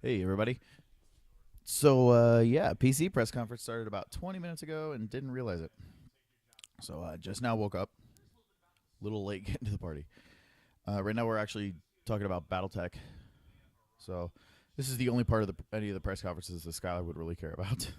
Hey, everybody. So, yeah, PC press conference started about 20 minutes ago and didn't realize it. So, just now woke up. A little late getting to the party. Right now, we're actually talking about BattleTech. So, this is the only part of any of the press conferences that Skylar would really care about.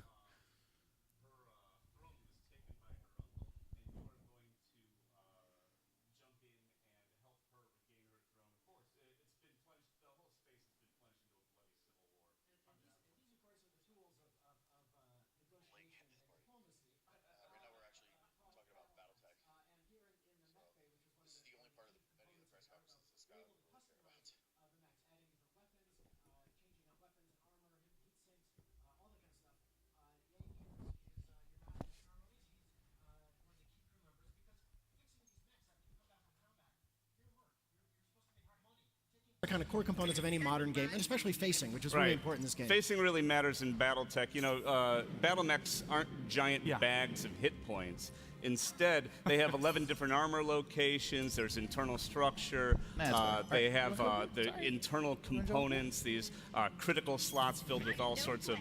Kind of core components of any modern game, and especially facing, which is really important in this game. Facing really matters in BattleTech. You know, battle mechs aren't giant bags of hit points. Instead, they have 11 different armor locations. There's internal structure. They have the internal components, these critical slots filled with all sorts of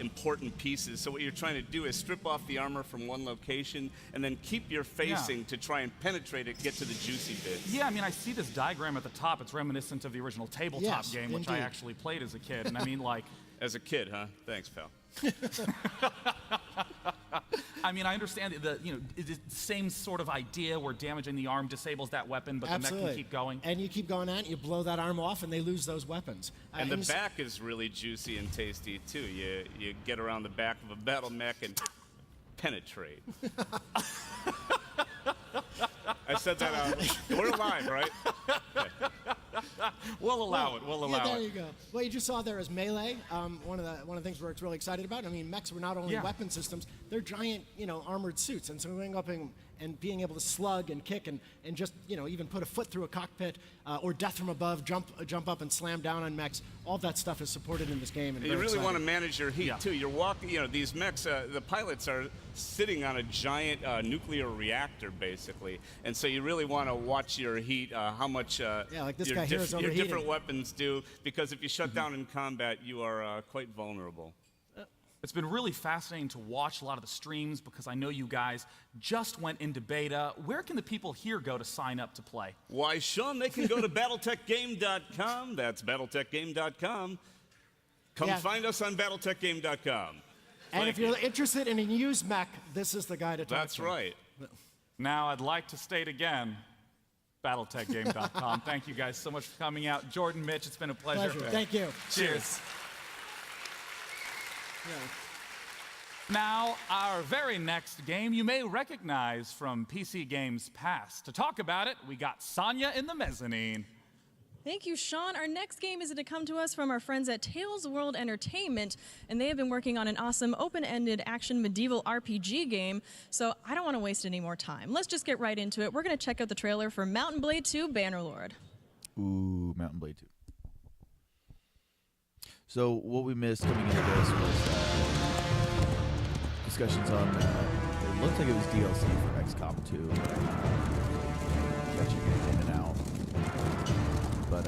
important pieces. So what you're trying to do is strip off the armor from one location and then keep your facing to try and penetrate it, get to the juicy bits. Yeah, I mean, I see this diagram at the top. It's reminiscent of the original tabletop game, which I actually played as a kid. And I mean, like... As a kid, huh? Thanks, pal. I mean, I understand the same sort of idea where damaging the arm disables that weapon, but the mech can keep going. And you keep going at it, you blow that arm off, and they lose those weapons. And the back is really juicy and tasty, too. You get around the back of a battle mech and penetrate. I said that out. We're alive, right? Okay. We'll allow it. We'll allow it. There you go. What you just saw there is Melee. One of the things we're really excited about. I mean, mechs were not only weapon systems; they're giant, armored suits. And so going up and being able to slug and kick and just even put a foot through a cockpit or death from above, jump up and slam down on mechs. All that stuff is supported in this game. And you really want to manage your heat too. You're walking. These mechs. The pilots are sitting on a giant nuclear reactor, basically, and so you really want to watch your heat. How much? Like this guy here is your overheating. different weapons do, because if you shut down in combat, you are quite vulnerable. It's been really fascinating to watch a lot of the streams because I know you guys just went into beta. Where can the people here go to sign up to play? Why, Sean, they can go to BattleTechGame.com. That's BattleTechGame.com. Come find us on BattleTechGame.com. And if you're interested in a used mech, this is the guy to talk to. That's right. Now, I'd like to state again, BattleTechGame.com. Thank you guys so much for coming out. Jordan, Mitch, it's been a pleasure. Thank you. Cheers. Now, our very next game you may recognize from PC Games past. To talk about it, we got Sonia in the mezzanine. Thank you, Sean. Our next game is going to come to us from our friends at Tales World Entertainment, and they have been working on an awesome open-ended action medieval RPG game, so I don't want to waste any more time. Let's just get right into it. We're going to check out the trailer for Mountain Blade 2 Bannerlord. Ooh, Mountain Blade 2. So what we missed coming into this was discussions on, it looked like it was DLC for XCOM 2. Catching it in and out. But,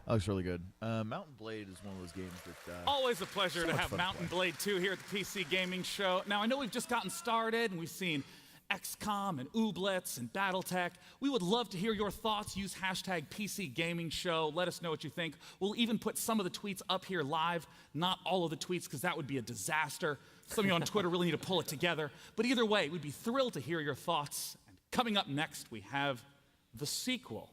That looks really good. Mountain Blade is one of those games that... Always a pleasure so to much have fun to Mountain play. Blade 2 here at the PC Gaming Show. Now, I know we've just gotten started, and we've seen XCOM and Ooblets and BattleTech. We would love to hear your thoughts. Use hashtag PC Gaming Show. Let us know what you think. We'll even put some of the tweets up here live. Not all of the tweets, because that would be a disaster. Some of you on Twitter really need to pull it together. But either way, we'd be thrilled to hear your thoughts. And coming up next, we have the sequel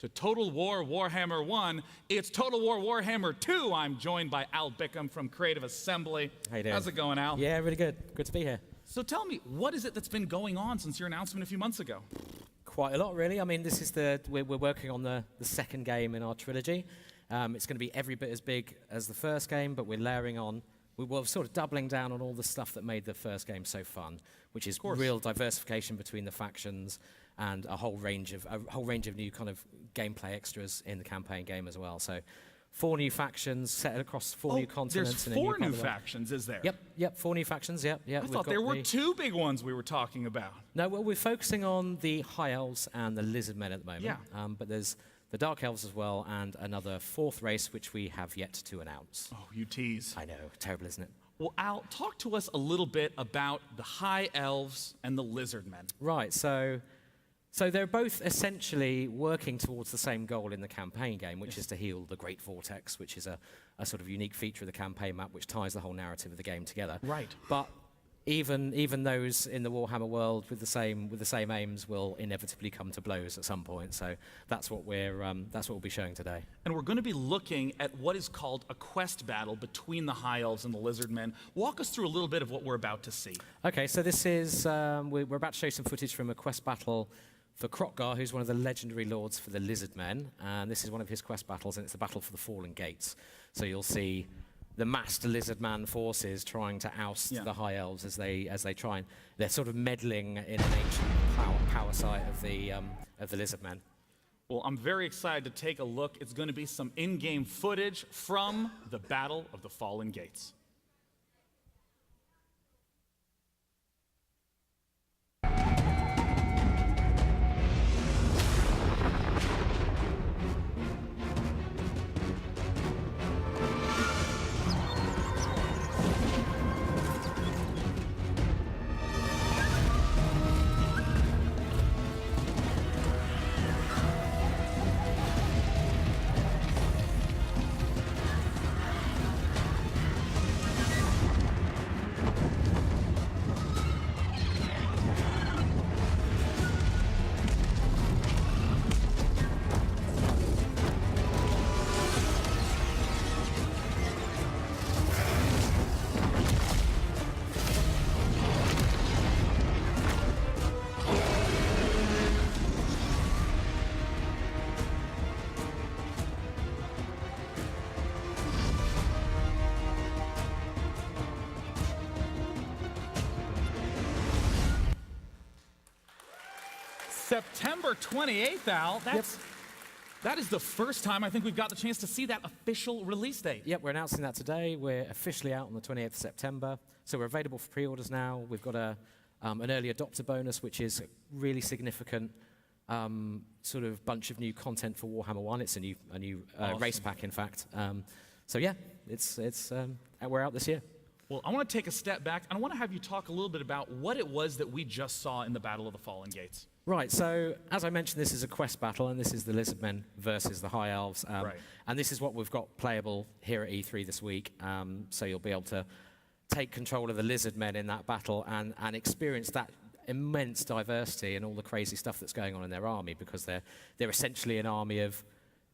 to Total War Warhammer 1. It's Total War Warhammer 2. I'm joined by Al Bickham from Creative Assembly. How you doing? How's it going, Al? Yeah, really good. Good to be here. So tell me, what is it that's been going on since your announcement a few months ago? Quite a lot, really. I mean, this is we're working on the second game in our trilogy. It's going to be every bit as big as the first game, but we're layering on. We're sort of doubling down on all the stuff that made the first game so fun, which is real diversification between the factions and a whole range of new kind of gameplay extras in the campaign game as well. So 4 new factions set across 4 new continents. There's 4 new factions, is there? Yep, 4 new factions, yep. I thought there were 2 big ones we were talking about. No, well, we're focusing on the High Elves and the Lizard Men at the moment. Yeah. But there's the Dark Elves as well, and another 4th race, which we have yet to announce. Oh, you tease. I know, terrible, isn't it? Well, Al, talk to us a little bit about the High Elves and the Lizard Men. Right, so they're both essentially working towards the same goal in the campaign game, which is to heal the Great Vortex, which is a sort of unique feature of the campaign map, which ties the whole narrative of the game together. Right. But even those in the Warhammer world with the same aims will inevitably come to blows at some point. So that's what we'll be showing today. And we're going to be looking at what is called a quest battle between the High Elves and the Lizard Men. Walk us through a little bit of what we're about to see. Okay, so this is we're about to show some footage from a quest battle for Krokgar, who's one of the legendary lords for the Lizard Men, and this is one of his quest battles, and it's the battle for the Fallen Gates. So you'll see the massed Lizard Man forces trying to oust the High Elves as they try and they're sort of meddling in an ancient power site of the Lizard Men. Well, I'm very excited to take a look. It's going to be some in-game footage from the Battle of the Fallen Gates. September 28th, Al. That is the first time I think we've got the chance to see that official release date. Yep, we're announcing that today. We're officially out on the 28th of September. So we're available for pre-orders now. We've got an early adopter bonus, which is a really significant sort of bunch of new content for Warhammer 1. It's a new Awesome. race pack, in fact. So yeah, we're out this year. Well, I want to take a step back, and I want to have you talk a little bit about what it was that we just saw in the Battle of the Fallen Gates. Right, so as I mentioned, this is a quest battle, and this is the Lizard Men versus the High Elves. Right. And this is what we've got playable here at E3 this week. So you'll be able to take control of the Lizard Men in that battle and experience that immense diversity and all the crazy stuff that's going on in their army, because they're essentially an army of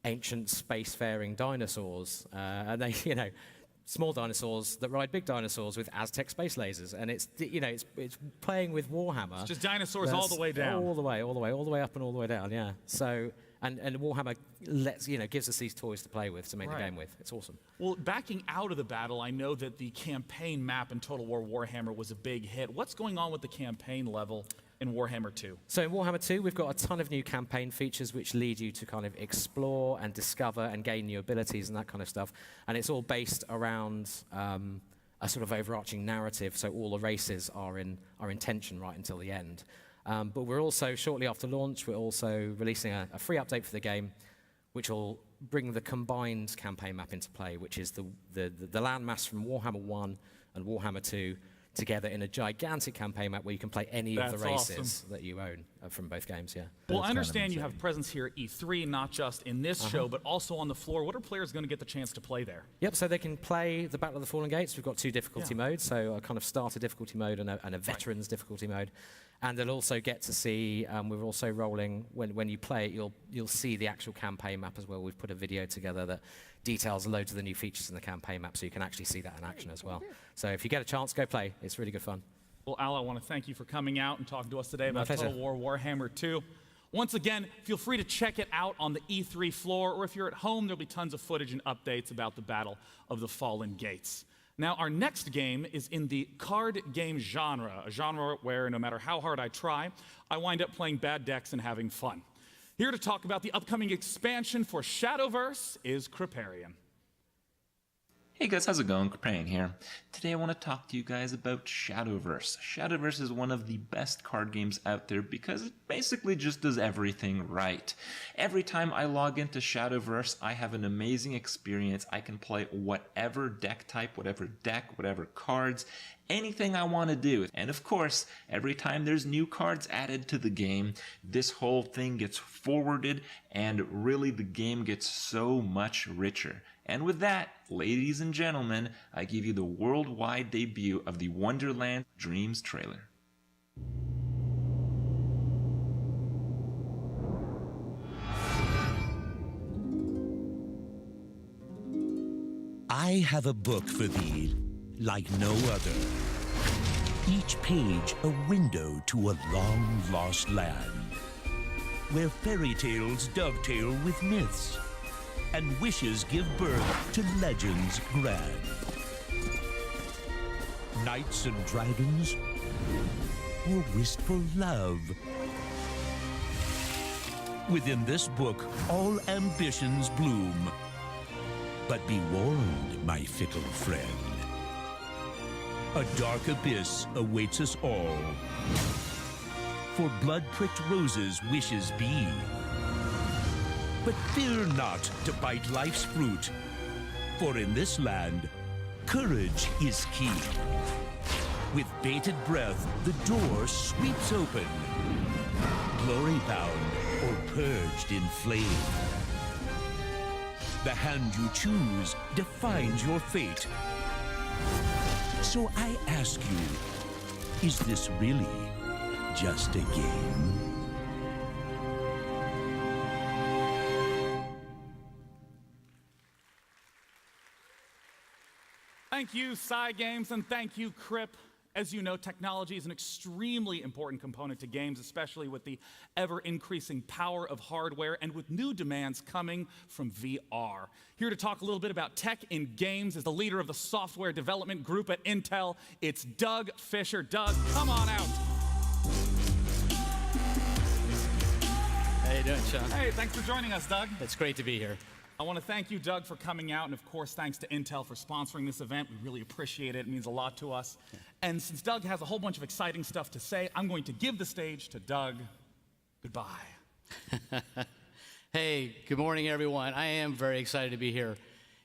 ancient spacefaring dinosaurs. And they, small dinosaurs that ride big dinosaurs with Aztec space lasers, and it's playing with Warhammer. It's just dinosaurs all the way down. All the way up and all the way down. Yeah. So and Warhammer gives us these toys to play with to make the game with. It's awesome. Well, backing out of the battle, I know that the campaign map in Total War Warhammer was a big hit. What's going on with the campaign level in Warhammer 2? So in Warhammer 2, we've got a ton of new campaign features which lead you to kind of explore and discover and gain new abilities and that kind of stuff. And it's all based around a sort of overarching narrative, so all the races are in tension right until the end. But we're also, shortly after launch, we're also releasing a free update for the game, which will bring the combined campaign map into play, which is the landmass from Warhammer 1 and Warhammer 2 together in a gigantic campaign map where you can play any of the races that you own from both games, yeah. Well, I understand you have presence here at E3, not just in this show, but also on the floor. What are players going to get the chance to play there? Yep, so they can play the Battle of the Fallen Gates. We've got 2 difficulty modes, so a kind of starter difficulty mode and a veterans difficulty mode. And they'll also get to see, we're also rolling, when you play it, you'll see the actual campaign map as well. We've put a video together that details loads of the new features in the campaign map, so you can actually see that in action as well. So if you get a chance, go play. It's really good fun. Well, Al, I want to thank you for coming out and talking to us today about Total War Warhammer 2. Once again, feel free to check it out on the E3 floor, or if you're at home, there'll be tons of footage and updates about the Battle of the Fallen Gates. Now, our next game is in the card game genre, a genre where no matter how hard I try, I wind up playing bad decks and having fun. Here to talk about the upcoming expansion for Shadowverse is Kriparian. Hey guys, how's it going? Kriparian here. Today I want to talk to you guys about Shadowverse. Shadowverse is one of the best card games out there because it basically just does everything right. Every time I log into Shadowverse, I have an amazing experience. I can play whatever deck type, whatever deck, whatever cards, anything I want to do. And of course, every time there's new cards added to the game, this whole thing gets forwarded and really the game gets so much richer. And with that, ladies and gentlemen, I give you the worldwide debut of the Wonderland Dreams trailer. I have a book for thee like no other. Each page a window to a long-lost land, where fairy tales dovetail with myths, and wishes give birth to legends grand. Knights and dragons, or wistful love. Within this book, all ambitions bloom. But be warned, my fickle friend. A dark abyss awaits us all. For blood-pricked roses wishes be. But fear not to bite life's fruit, for in this land, courage is key. With bated breath, the door sweeps open, glory-bound or purged in flame. The hand you choose defines your fate. So I ask you, is this really just a game? Thank you, Cygames, and thank you, Krip. As you know, technology is an extremely important component to games, especially with the ever-increasing power of hardware and with new demands coming from VR. Here to talk a little bit about tech in games is the leader of the software development group at Intel. It's Doug Fisher. Doug, come on out. How you doing, Sean? Hey, thanks for joining us, Doug. It's great to be here. I want to thank you, Doug, for coming out, and of course, thanks to Intel for sponsoring this event. We really appreciate it. It means a lot to us. And since Doug has a whole bunch of exciting stuff to say, I'm going to give the stage to Doug. Goodbye. Hey, good morning, everyone. I am very excited to be here.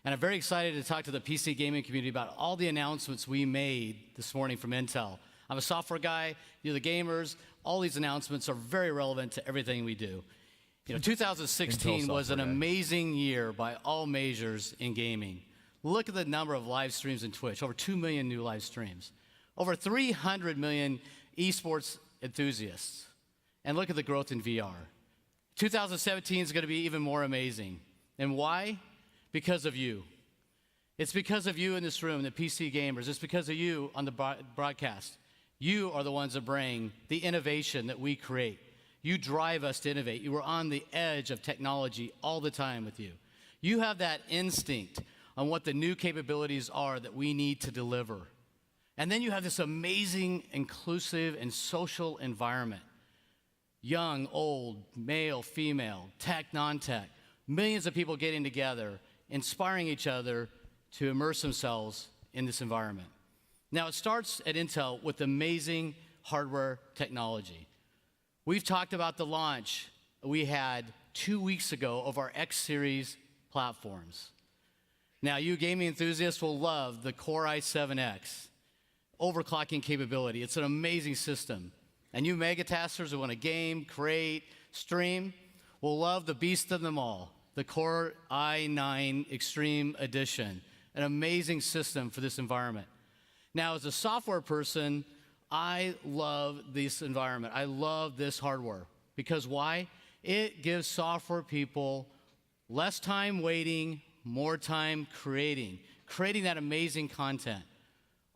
And I'm very excited to talk to the PC gaming community about all the announcements we made this morning from Intel. I'm a software guy, you're the gamers. All these announcements are very relevant to everything we do. You know, 2016 was an amazing year by all measures in gaming. Look at the number of live streams in Twitch, over 2 million new live streams, over 300 million esports enthusiasts, and look at the growth in VR. 2017 is going to be even more amazing. And why? Because of you. It's because of you in this room, the PC gamers. It's because of you on the broadcast. You are the ones that bring the innovation that we create. You drive us to innovate. You were on the edge of technology all the time with you. You have that instinct on what the new capabilities are that we need to deliver. And then you have this amazing, inclusive, and social environment. Young, old, male, female, tech, non-tech, millions of people getting together, inspiring each other to immerse themselves in this environment. Now, it starts at Intel with amazing hardware technology. We've talked about the launch we had 2 weeks ago of our X Series platforms. Now, you gaming enthusiasts will love the Core i7X overclocking capability. It's an amazing system. And you megatasters who want to game, create, stream will love the beast of them all, the Core i9 Extreme Edition, an amazing system for this environment. Now, as a software person, I love this environment. I love this hardware. Because why? It gives software people less time waiting, more time creating that amazing content.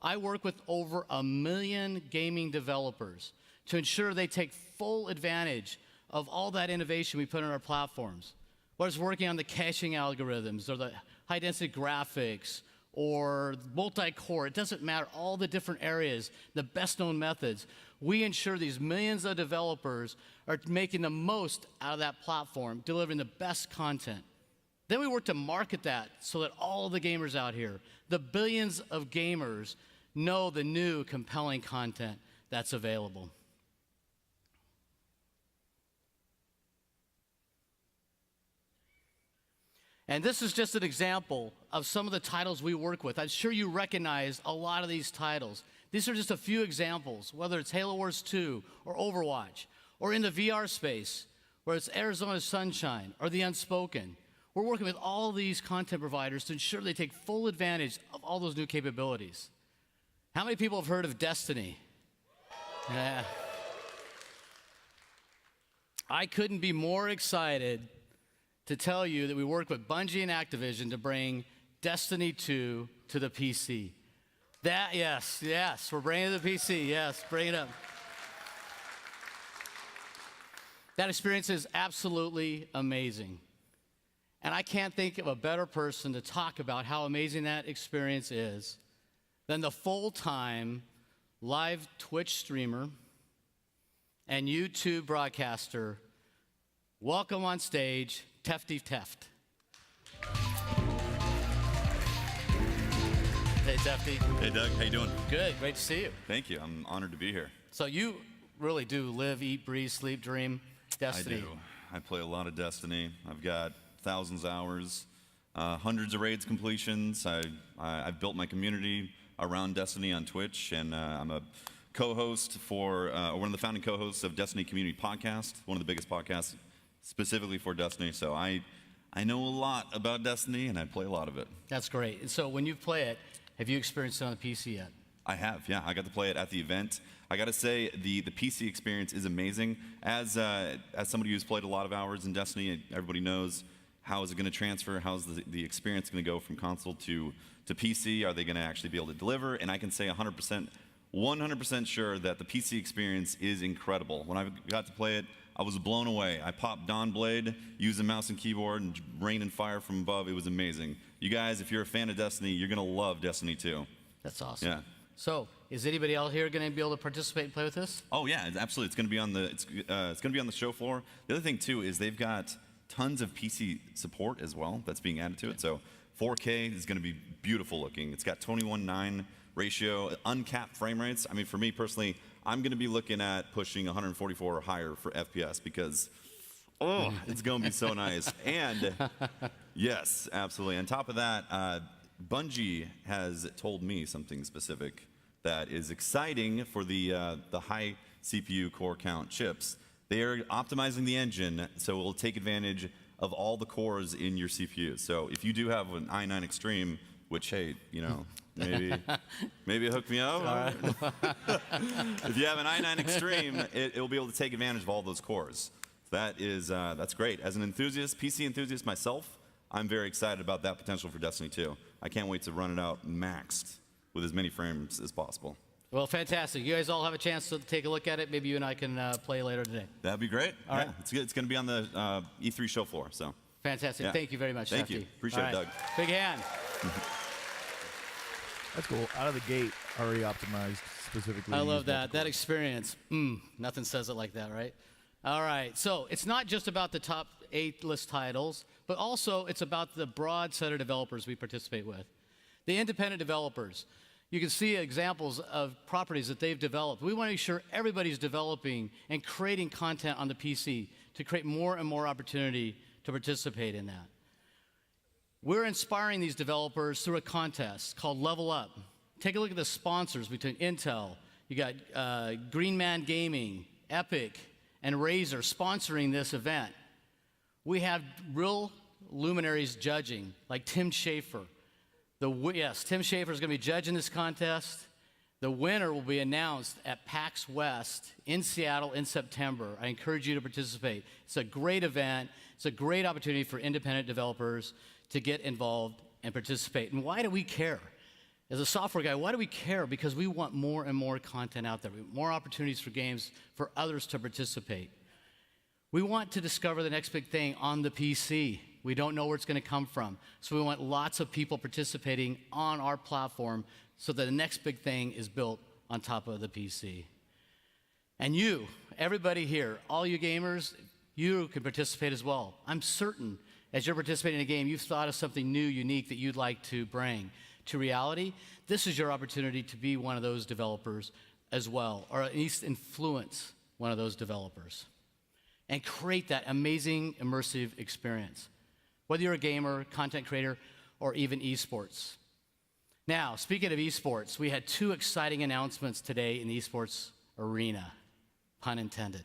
I work with over 1 million gaming developers to ensure they take full advantage of all that innovation we put on our platforms. Whether it's working on the caching algorithms or the high-density graphics or multi-core, it doesn't matter, all the different areas, the best-known methods. We ensure these millions of developers are making the most out of that platform, delivering the best content. Then we work to market that so that all the gamers out here, the billions of gamers, know the new compelling content that's available. And this is just an example of some of the titles we work with. I'm sure you recognize a lot of these titles. These are just a few examples, whether it's Halo Wars 2 or Overwatch, or in the VR space, where it's Arizona Sunshine or The Unspoken. We're working with all these content providers to ensure they take full advantage of all those new capabilities. How many people have heard of Destiny? Yeah. I couldn't be more excited to tell you that we work with Bungie and Activision to bring Destiny 2 to the PC. Yes, we're bringing it to the PC. Yes, bring it up. That experience is absolutely amazing. And I can't think of a better person to talk about how amazing that experience is than the full-time live Twitch streamer and YouTube broadcaster. Welcome on stage, Tefty Teft. Hey, Tefty. Hey, Doug. How you doing? Good. Great to see you. Thank you. I'm honored to be here. So you really do live, eat, breathe, sleep, dream Destiny. I do. I play a lot of Destiny. I've got thousands of hours, hundreds of raids completions. I've built my community around Destiny on Twitch, and I'm a co-host for, one of the founding co-hosts of Destiny Community Podcast, one of the biggest podcasts specifically for Destiny. So I know a lot about Destiny, and I play a lot of it. That's great. And so when you play it, have you experienced it on the PC yet? I have, yeah. I got to play it at the event. I got to say, the PC experience is amazing. As somebody who's played a lot of hours in Destiny, everybody knows how is it going to transfer, how's the experience going to go from console to PC, are they going to actually be able to deliver? And I can say 100% sure that the PC experience is incredible. When I got to play it, I was blown away. I popped Dawnblade, used a mouse and keyboard, and rain and fire from above. It was amazing. You guys, if you're a fan of Destiny, you're going to love Destiny 2. That's awesome. Yeah. So, is anybody out here going to be able to participate and play with this? Oh yeah, absolutely. It's going to be on the it's going to be on the show floor. The other thing too is they've got tons of PC support as well that's being added to it. So 4K is going to be beautiful looking. It's got 21:9 ratio, uncapped frame rates. I mean, for me personally, I'm going to be looking at pushing 144 or higher for FPS because it's going to be so nice. And yes, absolutely. On top of that, Bungie has told me something specific that is exciting for the high CPU core count chips. They are optimizing the engine so it will take advantage of all the cores in your CPU. So if you do have an i9 Extreme, which, hey, you know, maybe hook me up. Right. If you have an i9 Extreme, it will be able to take advantage of all those cores. That's great. As an enthusiast, PC enthusiast myself, I'm very excited about that potential for Destiny 2. I can't wait to run it out maxed with as many frames as possible. Well, fantastic. You guys all have a chance to take a look at it. Maybe you and I can play later today. That'd be great. All right. It's good. It's going to be on the E3 show floor. So fantastic. Yeah. Thank you very much. Thank you. Appreciate it, Doug. Big hand. That's cool. Out of the gate, already optimized specifically. I love that. That experience. Nothing says it like that, right? All right. So it's not just about the top 8 list titles, but also it's about the broad set of developers we participate with. The independent developers. You can see examples of properties that they've developed. We want to make sure everybody's developing and creating content on the PC to create more and more opportunity to participate in that. We're inspiring these developers through a contest called Level Up. Take a look at the sponsors between Intel. You got Green Man Gaming, Epic, and Razer sponsoring this event. We have real luminaries judging, like Tim Schafer. Yes, Tim Schafer is going to be judging this contest. The winner will be announced at PAX West in Seattle in September. I encourage you to participate. It's a great event. It's a great opportunity for independent developers to get involved and participate. And why do we care? As a software guy, why do we care? Because we want more and more content out there. We want more opportunities for games for others to participate. We want to discover the next big thing on the PC. We don't know where it's going to come from. So we want lots of people participating on our platform so that the next big thing is built on top of the PC. And you, everybody here, all you gamers, you can participate as well. I'm certain as you're participating in a game, you've thought of something new, unique that you'd like to bring to reality. This is your opportunity to be one of those developers as well, or at least influence one of those developers and create that amazing immersive experience, whether you're a gamer, content creator, or even esports. Now, speaking of esports, we had 2 exciting announcements today in the esports arena, pun intended,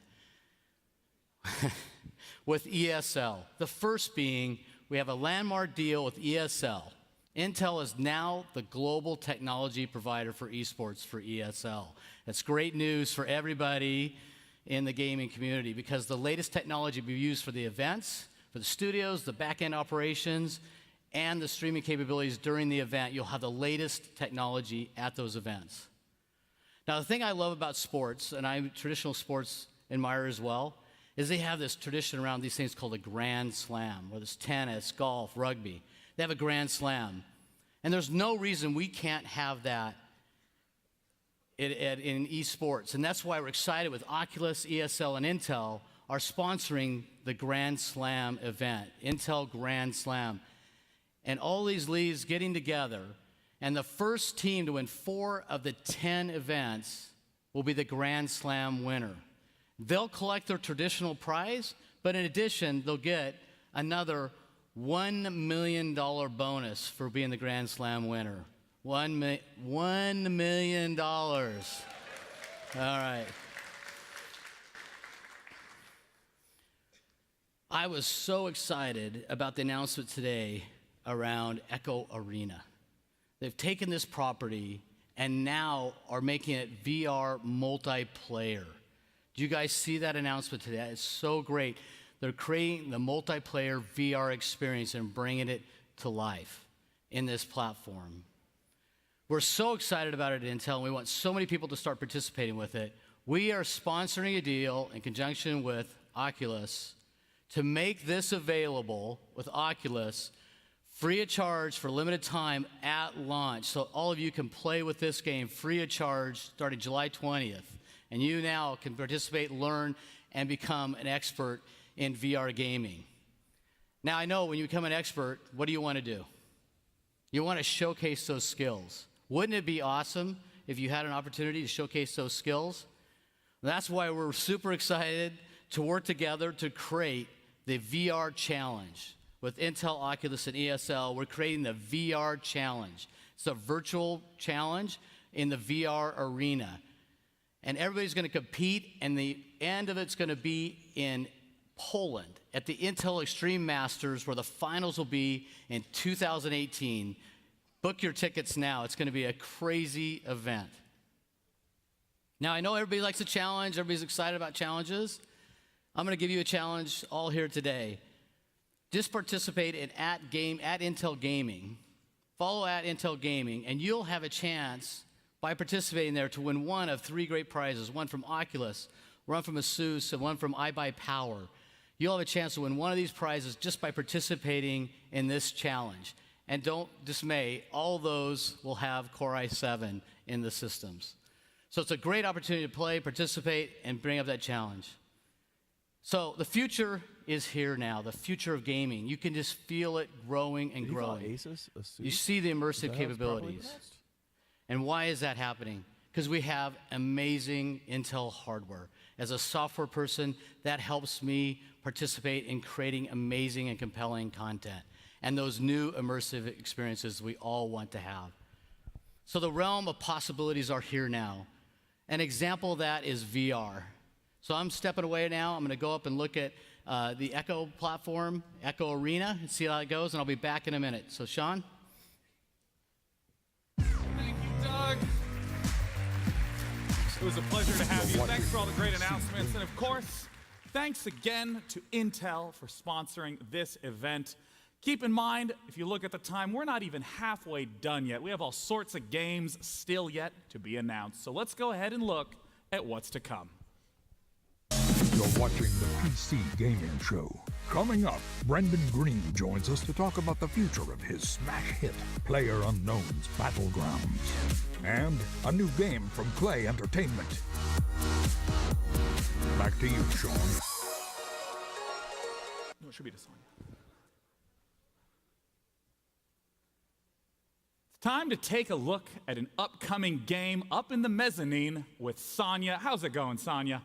with ESL. The first being, we have a landmark deal with ESL. Intel is now the global technology provider for esports for ESL. That's great news for everybody in the gaming community because the latest technology will be used for the events, for the studios, the back-end operations, and the streaming capabilities during the event. You'll have the latest technology at those events. Now, the thing I love about sports, and I'm a traditional sports admirer as well, is they have this tradition around these things called a Grand Slam, whether it's tennis, golf, rugby. They have a Grand Slam. And there's no reason we can't have that in esports. And that's why we're excited with Oculus, ESL, and Intel are sponsoring the Grand Slam event, Intel Grand Slam. And all these leagues getting together, and the first team to win 4 of the 10 events will be the Grand Slam winner. They'll collect their traditional prize, but in addition, they'll get another $1 million bonus for being the Grand Slam winner. $1 million. All right. I was so excited about the announcement today around Echo Arena. They've taken this property and now are making it VR multiplayer. Do you guys see that announcement today? It's so great. They're creating the multiplayer VR experience and bringing it to life in this platform. We're so excited about it at Intel, and we want so many people to start participating with it. We are sponsoring a deal in conjunction with Oculus to make this available with Oculus free of charge for limited time at launch. So all of you can play with this game free of charge starting July 20th. And you now can participate, learn, and become an expert in VR gaming. Now, I know when you become an expert, what do you want to do? You want to showcase those skills. Wouldn't it be awesome if you had an opportunity to showcase those skills? That's why we're super excited to work together to create the VR Challenge. With Intel, Oculus, and ESL, we're creating the VR Challenge. It's a virtual challenge in the VR arena. And everybody's going to compete, and the end of it's going to be in Poland at the Intel Extreme Masters, where the finals will be in 2018. Book your tickets now. It's going to be a crazy event. Now, I know everybody likes a challenge. Everybody's excited about challenges. I'm going to give you a challenge all here today. Just participate in at Intel Gaming. Follow at Intel Gaming, and you'll have a chance by participating there to win one of 3 great prizes, one from Oculus, one from Asus, and one from iBuyPower. You'll have a chance to win one of these prizes just by participating in this challenge. And don't dismay, all those will have Core i7 in the systems. So it's a great opportunity to play, participate, and bring up that challenge. So the future is here now, the future of gaming. You can just feel it growing and growing. Asus, you see the immersive capabilities. And why is that happening? Because we have amazing Intel hardware. As a software person, that helps me participate in creating amazing and compelling content. and those new immersive experiences we all want to have. So the realm of possibilities are here now. An example of that is VR. So I'm stepping away now. I'm going to go up and look at the Echo platform, Echo Arena, and see how it goes, and I'll be back in a minute. So Sean? Thank you, Doug. It was a pleasure to have you. Thanks for all the great announcements. And of course, thanks again to Intel for sponsoring this event. Keep in mind, if you look at the time, we're not even halfway done yet. We have all sorts of games still yet to be announced. So let's go ahead and look at what's to come. You're watching the PC Gaming Show. Coming up, Brendan Green joins us to talk about the future of his smash hit, PlayerUnknown's Battlegrounds. And a new game from Klei Entertainment. Back to you, Sean. No, it should be to Sonya. It's time to take a look at an upcoming game up in the mezzanine with Sonya. How's it going, Sonya?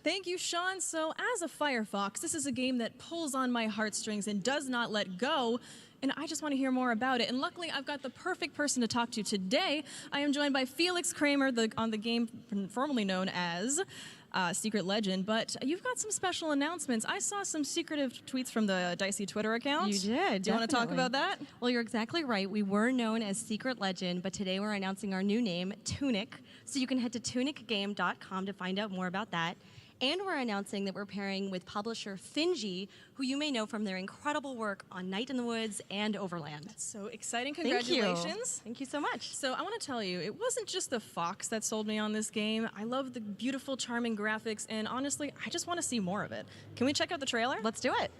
Thank you, Sean. So, as a Firefox, this is a game that pulls on my heartstrings and does not let go. And I just want to hear more about it. And luckily, I've got the perfect person to talk to today. I am joined by Felix Kramer on the game formerly known as Secret Legend. But you've got some special announcements. I saw some secretive tweets from the Dicey Twitter account. You did. Do you want to talk about that? Well, you're exactly right. We were known as Secret Legend, but today we're announcing our new name, Tunic. So you can head to tunicgame.com to find out more about that. And we're announcing that we're pairing with publisher Finji, who you may know from their incredible work on Night in the Woods and Overland. That's so exciting. Congratulations. Thank you so much. So I want to tell you, it wasn't just the fox that sold me on this game. I love the beautiful, charming graphics, and honestly, I just want to see more of it. Can we check out the trailer? Let's do it.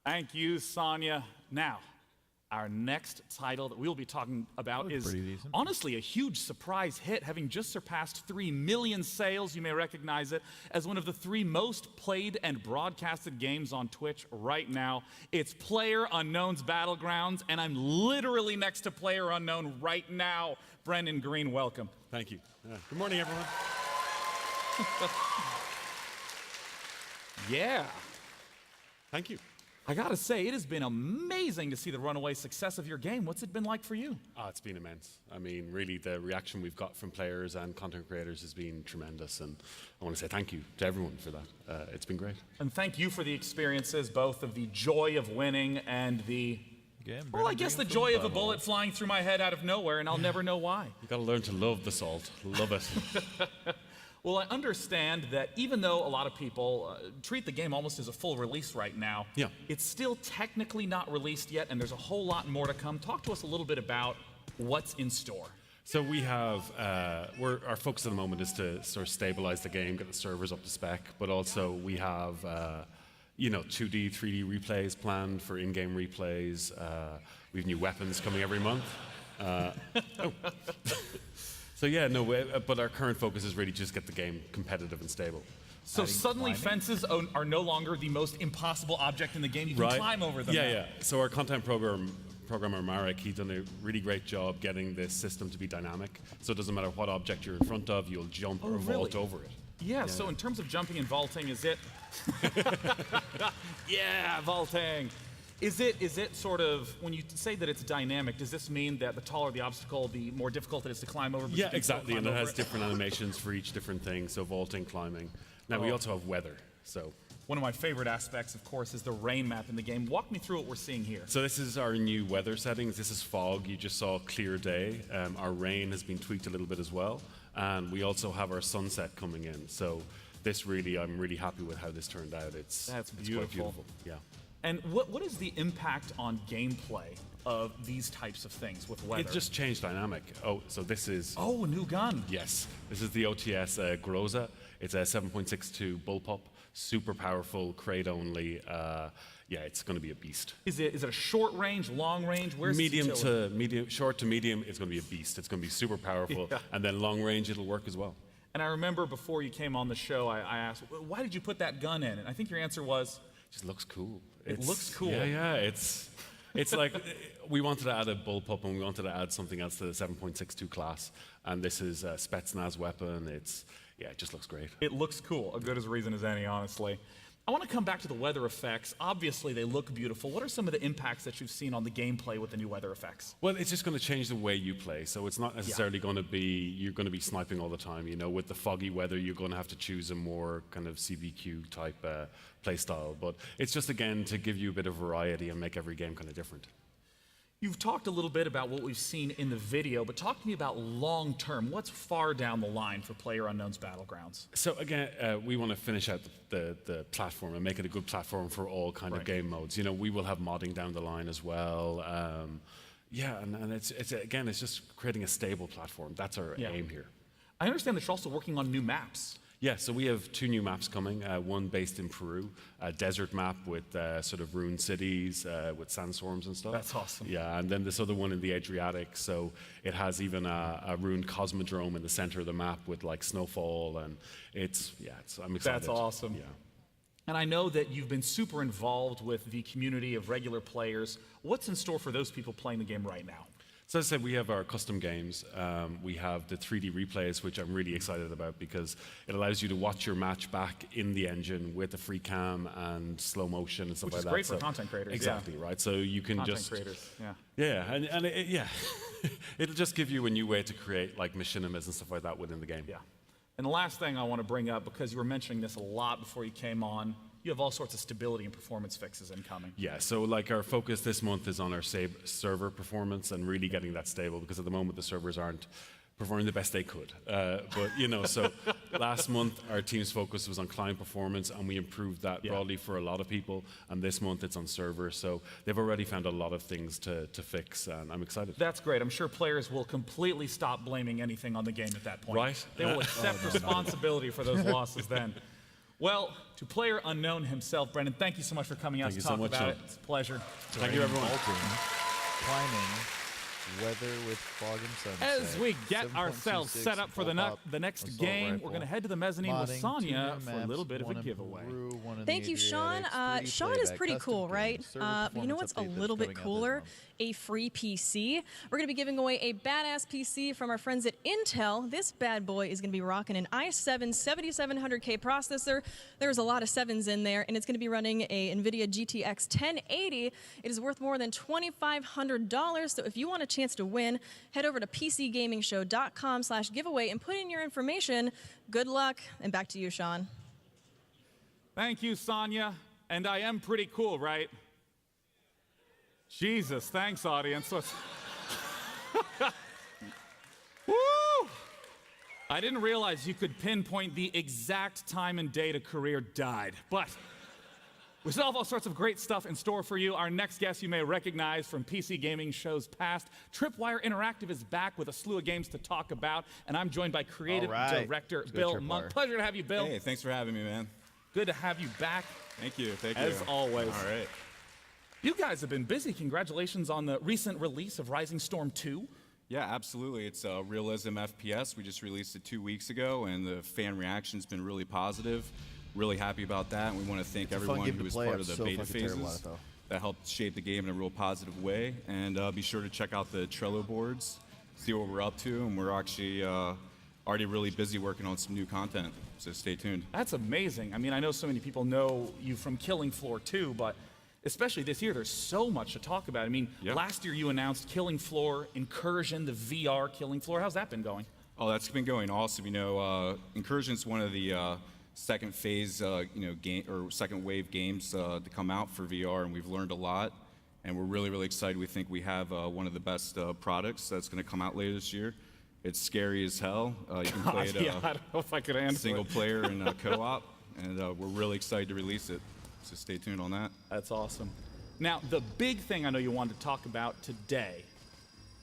Thank you, Sonya. Now, our next title that we'll be talking about is honestly a huge surprise hit, having just surpassed 3 million sales. You may recognize it as one of the 3 most played and broadcasted games on Twitch right now. It's PlayerUnknown's Battlegrounds, and I'm literally next to PlayerUnknown right now. Brendan Green, welcome. Thank you. Good morning, everyone. Yeah. Thank you. I gotta say, it has been amazing to see the runaway success of your game. What's it been like for you? Oh, it's been immense. I mean, really, the reaction we've got from players and content creators has been tremendous, and I want to say thank you to everyone for that. It's been great. And thank you for the experiences, both of the joy of winning and the, well, I guess the joy of a bullet flying through my head out of nowhere, and I'll never know why. You gotta learn to love the salt. Love it. Well, I understand that even though a lot of people treat the game almost as a full release right now, it's still technically not released yet, and there's a whole lot more to come. Talk to us a little bit about what's in store. So we have, our focus at the moment is to sort of stabilize the game, get the servers up to spec, but also we have, 2D, 3D replays planned for in-game replays. We have new weapons coming every month. So yeah, no, but our current focus is really just get the game competitive and stable. So suddenly fences are no longer the most impossible object in the game. You can climb over them. Yeah. So our content programmer Marek, he's done a really great job getting this system to be dynamic. So it doesn't matter what object you're in front of, you'll jump or vault over it. Yeah, so in terms of jumping and vaulting, is it? Yeah, vaulting. Is it sort of, when you say that it's dynamic, does this mean that the taller the obstacle, the more difficult it is to climb over? Yeah, exactly, and it has different animations for each different thing, so vaulting, climbing. Now we also have weather. So. One of my favorite aspects, of course, is the rain map in the game. Walk me through what we're seeing here. So this is our new weather settings. This is fog. You just saw clear day. Our rain has been tweaked a little bit as well. And we also have our sunset coming in. So this really, I'm really happy with how this turned out. It's quite beautiful. Yeah. And what is the impact on gameplay of these types of things with weather? It just changed dynamic. Oh, so this is... Oh, a new gun. Yes. This is the OTS Groza. It's a 7.62 bullpup. Super powerful, crate only. Yeah, it's going to be a beast. Is it a short range, long range? Where's Short to medium, it's going to be a beast. It's going to be super powerful. Yeah. And then long range, it'll work as well. And I remember before you came on the show, I asked, why did you put that gun in? And I think your answer was... It just looks cool. It looks cool. Yeah, it's like we wanted to add a bullpup and we wanted to add something else to the 7.62 class. And this is a Spetsnaz weapon. Yeah, it just looks great. It looks cool, as good as a reason as any, honestly. I want to come back to the weather effects. Obviously, they look beautiful. What are some of the impacts that you've seen on the gameplay with the new weather effects? Well, it's just going to change the way you play. So it's not necessarily going to be, you're going to be sniping all the time. You know, with the foggy weather, you're going to have to choose a more kind of CVQ type play style. But it's just, again, to give you a bit of variety and make every game kind of different. You've talked a little bit about what we've seen in the video, but talk to me about long term. What's far down the line for PlayerUnknown's Battlegrounds? So again, we want to finish out the platform and make it a good platform for all kind of game modes. You know, we will have modding down the line as well. Yeah, and it's just creating a stable platform. That's our aim here. I understand that you're also working on new maps. Yeah, so we have 2 new maps coming, one based in Peru, a desert map with sort of ruined cities with sandstorms and stuff. That's awesome. Yeah, and then this other one in the Adriatic, so it has even a ruined cosmodrome in the center of the map with like snowfall, and I'm excited. That's awesome. Yeah. And I know that you've been super involved with the community of regular players. What's in store for those people playing the game right now? So as I said, we have our custom games. We have the 3D replays, which I'm really excited about because it allows you to watch your match back in the engine with the free cam and slow motion and stuff like that. Which is great for content creators. Exactly, right? So you can content creators, yeah. Yeah, and it'll just give you a new way to create like machinimas and stuff like that within the game. Yeah. And the last thing I want to bring up, because you were mentioning this a lot before you came on, you have all sorts of stability and performance fixes incoming. Yeah, so like our focus this month is on our server performance and really getting that stable because at the moment the servers aren't performing the best they could. But you know, so last month our team's focus was on client performance and we improved that broadly for a lot of people. And this month it's on server. So they've already found a lot of things to fix and I'm excited. That's great. I'm sure players will completely stop blaming anything on the game at that point. Right. They will accept responsibility for those losses then. Well, to PlayerUnknown himself, Brendan, thank you so much for coming out to talk about it. It's a pleasure. Thank you, everyone. Climbing weather with fog and sunset. As we get ourselves set up for the next game, we're going to head to the mezzanine with Sonia for a little bit of a giveaway. Thank you, Sean. Sean is pretty cool, right? But you know what's a little bit cooler? A free PC. We're going to be giving away a badass PC from our friends at Intel. This bad boy is going to be rocking an i7 7700K processor. There's a lot of 7s in there, and it's going to be running a NVIDIA GTX 1080. It is worth more than $2,500, so if you want a chance to win, head over to PCGamingShow.com/giveaway and put in your information. Good luck, and back to you, Sean. Thank you, Sonia. And I am pretty cool, right? Jesus, thanks, audience. Woo! I didn't realize you could pinpoint the exact time and date a career died, but we still have all sorts of great stuff in store for you. Our next guest you may recognize from PC gaming shows past. Tripwire Interactive is back with a slew of games to talk about, and I'm joined by creative director Bill Monk. Pleasure to have you, Bill. Hey, thanks for having me, man. Good to have you back. Thank you. As always. All right. You guys have been busy. Congratulations on the recent release of Rising Storm 2. Yeah, absolutely. It's a realism FPS. We just released it 2 weeks ago, and the fan reaction's been really positive. Really happy about that, and we want to thank everyone who was part of the beta phases that helped shape the game in a real positive way. And be sure to check out the Trello boards, see what we're up to, and we're actually already really busy working on some new content, so stay tuned. That's amazing. I mean, I know so many people know you from Killing Floor 2, but especially this year, there's so much to talk about. I mean, last year you announced Killing Floor, Incursion, the VR Killing Floor. How's that been going? Oh, that's been going awesome. You know, Incursion's one of the second phase, game or second wave games to come out for VR, and we've learned a lot. And we're really, really excited. We think we have one of the best products that's going to come out later this year. It's scary as hell. You can play it I don't know if I could handle single it. player and co-op, and we're really excited to release it. So stay tuned on that. That's awesome. Now, the big thing I know you wanted to talk about today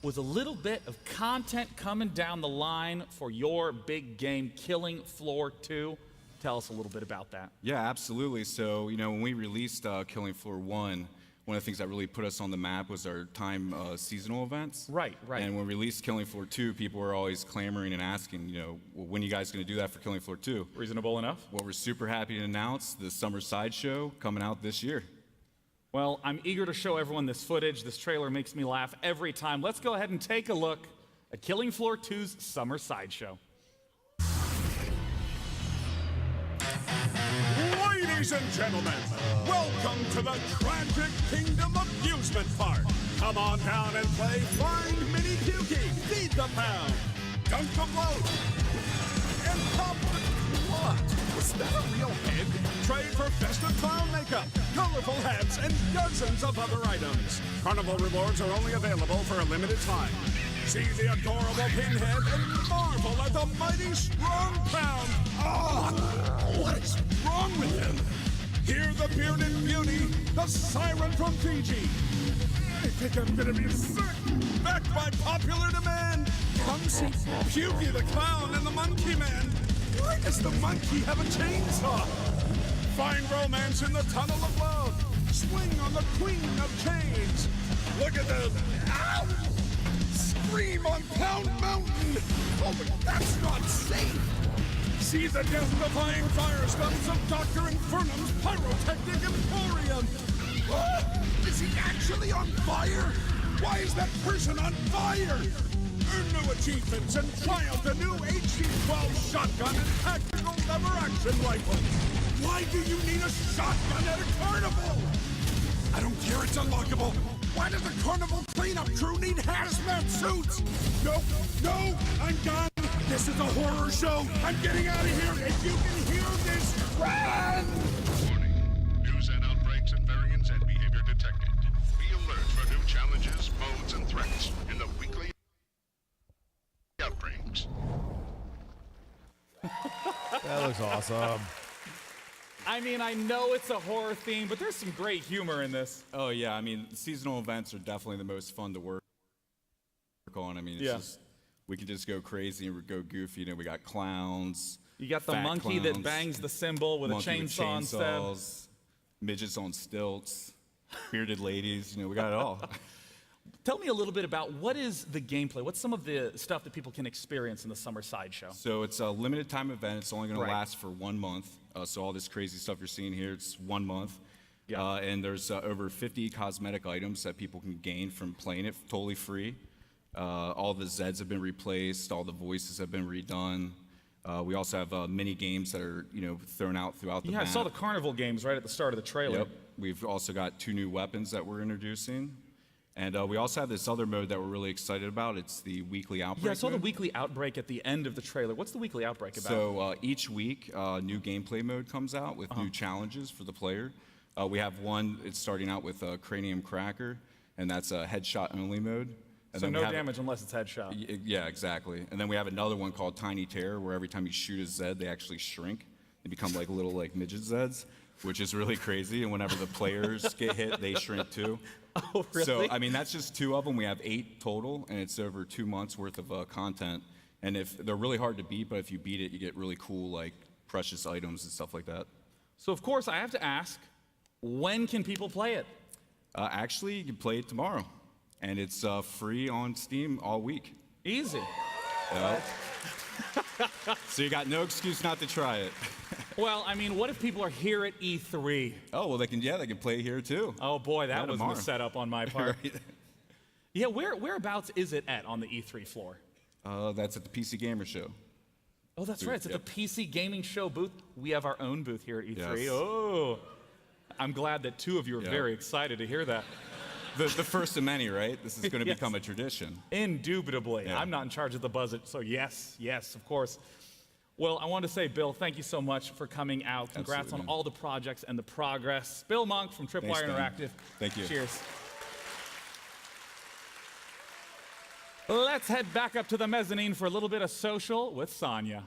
was a little bit of content coming down the line for your big game, Killing Floor 2. Tell us a little bit about that. Yeah, absolutely. So, when we released Killing Floor 1, one of the things that really put us on the map was our time seasonal events. Right. And when we released Killing Floor 2, people were always clamoring and asking, well, when are you guys going to do that for Killing Floor 2? Reasonable enough. Well, we're super happy to announce the Summer Sideshow coming out this year. Well, I'm eager to show everyone this footage. This trailer makes me laugh every time. Let's go ahead and take a look at Killing Floor 2's Summer Sideshow. Ladies and gentlemen, welcome to the Tragic Kingdom Amusement Park. Come on down and play Find Minnie Pukey, Feed the Pound, Dunk the Float, and Pop the... What? Was that a real head? Trade for festive clown makeup, colorful hats, and dozens of other items. Carnival rewards are only available for a limited time. See the adorable pinhead and marvel at the mighty strong pound. What is wrong with him? Hear the bearded beauty, the siren from Fiji. I think I'm gonna be sick. Backed by popular demand. Come see Pukey the Clown and the Monkey Man. Why does the monkey have a chainsaw? Find romance in the Tunnel of Love. Swing on the Queen of Chains. Look at them. Ow! Scream on Pound Mountain. Oh, but that's not safe. See the death-defying firestorms of Dr. Infernum's Pyrotechnic Emporium! Is he actually on fire? Why is that person on fire? Earn new achievements and triumph the new HC-12 shotgun and tactical lever-action rifle! Why do you need a shotgun at a carnival? I don't care, it's unlockable! Why does the carnival cleanup crew need hazmat suits? No, I'm done! This is a horror show! I'm getting out of here! If you can hear this, run! Warning. News and outbreaks and variants and behavior detected. Be alert for new challenges, modes, and threats in the weekly outbreaks. That looks awesome. I mean, I know it's a horror theme, but there's some great humor in this. Oh, yeah. I mean, seasonal events are definitely the most fun to work on. I mean, it's just... We can just go crazy and go goofy. We got clowns. You got the monkey that bangs the cymbal with a chainsaw instead. Midgets on stilts, bearded ladies. We got it all. Tell me a little bit about what is the gameplay? What's some of the stuff that people can experience in the Summer Sideshow? So it's a limited time event. It's only going to last for 1 month. So all this crazy stuff you're seeing here, it's 1 month. Yeah. And there's over 50 cosmetic items that people can gain from playing it totally free. All the Zeds have been replaced. All the voices have been redone. We also have mini games that are, thrown out throughout the map. I saw the carnival games right at the start of the trailer. Yep. We've also got 2 new weapons that we're introducing. And we also have this other mode that we're really excited about. It's the weekly outbreak. Yeah, I saw the weekly outbreak at the end of the trailer. What's the weekly outbreak about? So each week, new gameplay mode comes out with new challenges for the player. We have one, it's starting out with Cranium Cracker, and that's a headshot-only mode. And so no damage unless it's headshot. Yeah, exactly. And then we have another one called Tiny Terror, where every time you shoot a Zed, they actually shrink. They become like little midget Zeds, which is really crazy. And whenever the players get hit, they shrink too. Oh, really? So, I mean, that's just 2 of them. We have 8 total, and it's over 2 months worth of content. And if they're really hard to beat, but if you beat it, you get really cool, precious items and stuff like that. So, of course, I have to ask, when can people play it? Actually, you can play it tomorrow. And it's free on Steam all week. Easy. Yep. So you got no excuse not to try it. Well, I mean, what if people are here at E3? Oh, well, they can play here too. Oh, boy, that wasn't a setup on my part. Right. Yeah, whereabouts is it at on the E3 floor? That's at the PC Gamer Show. Oh, that's right. It's at the PC Gaming Show booth. We have our own booth here at E3. Yes. Oh, I'm glad that 2 of you are very excited to hear that. The first of many, right? This is going to become a tradition. Indubitably. Yeah. I'm not in charge of the budget, so yes, of course. Well, I want to say, Bill, thank you so much for coming out. Congrats on all the projects and the progress. Bill Monk from Tripwire Interactive. Thank you. Cheers. Let's head back up to the mezzanine for a little bit of social with Sonya.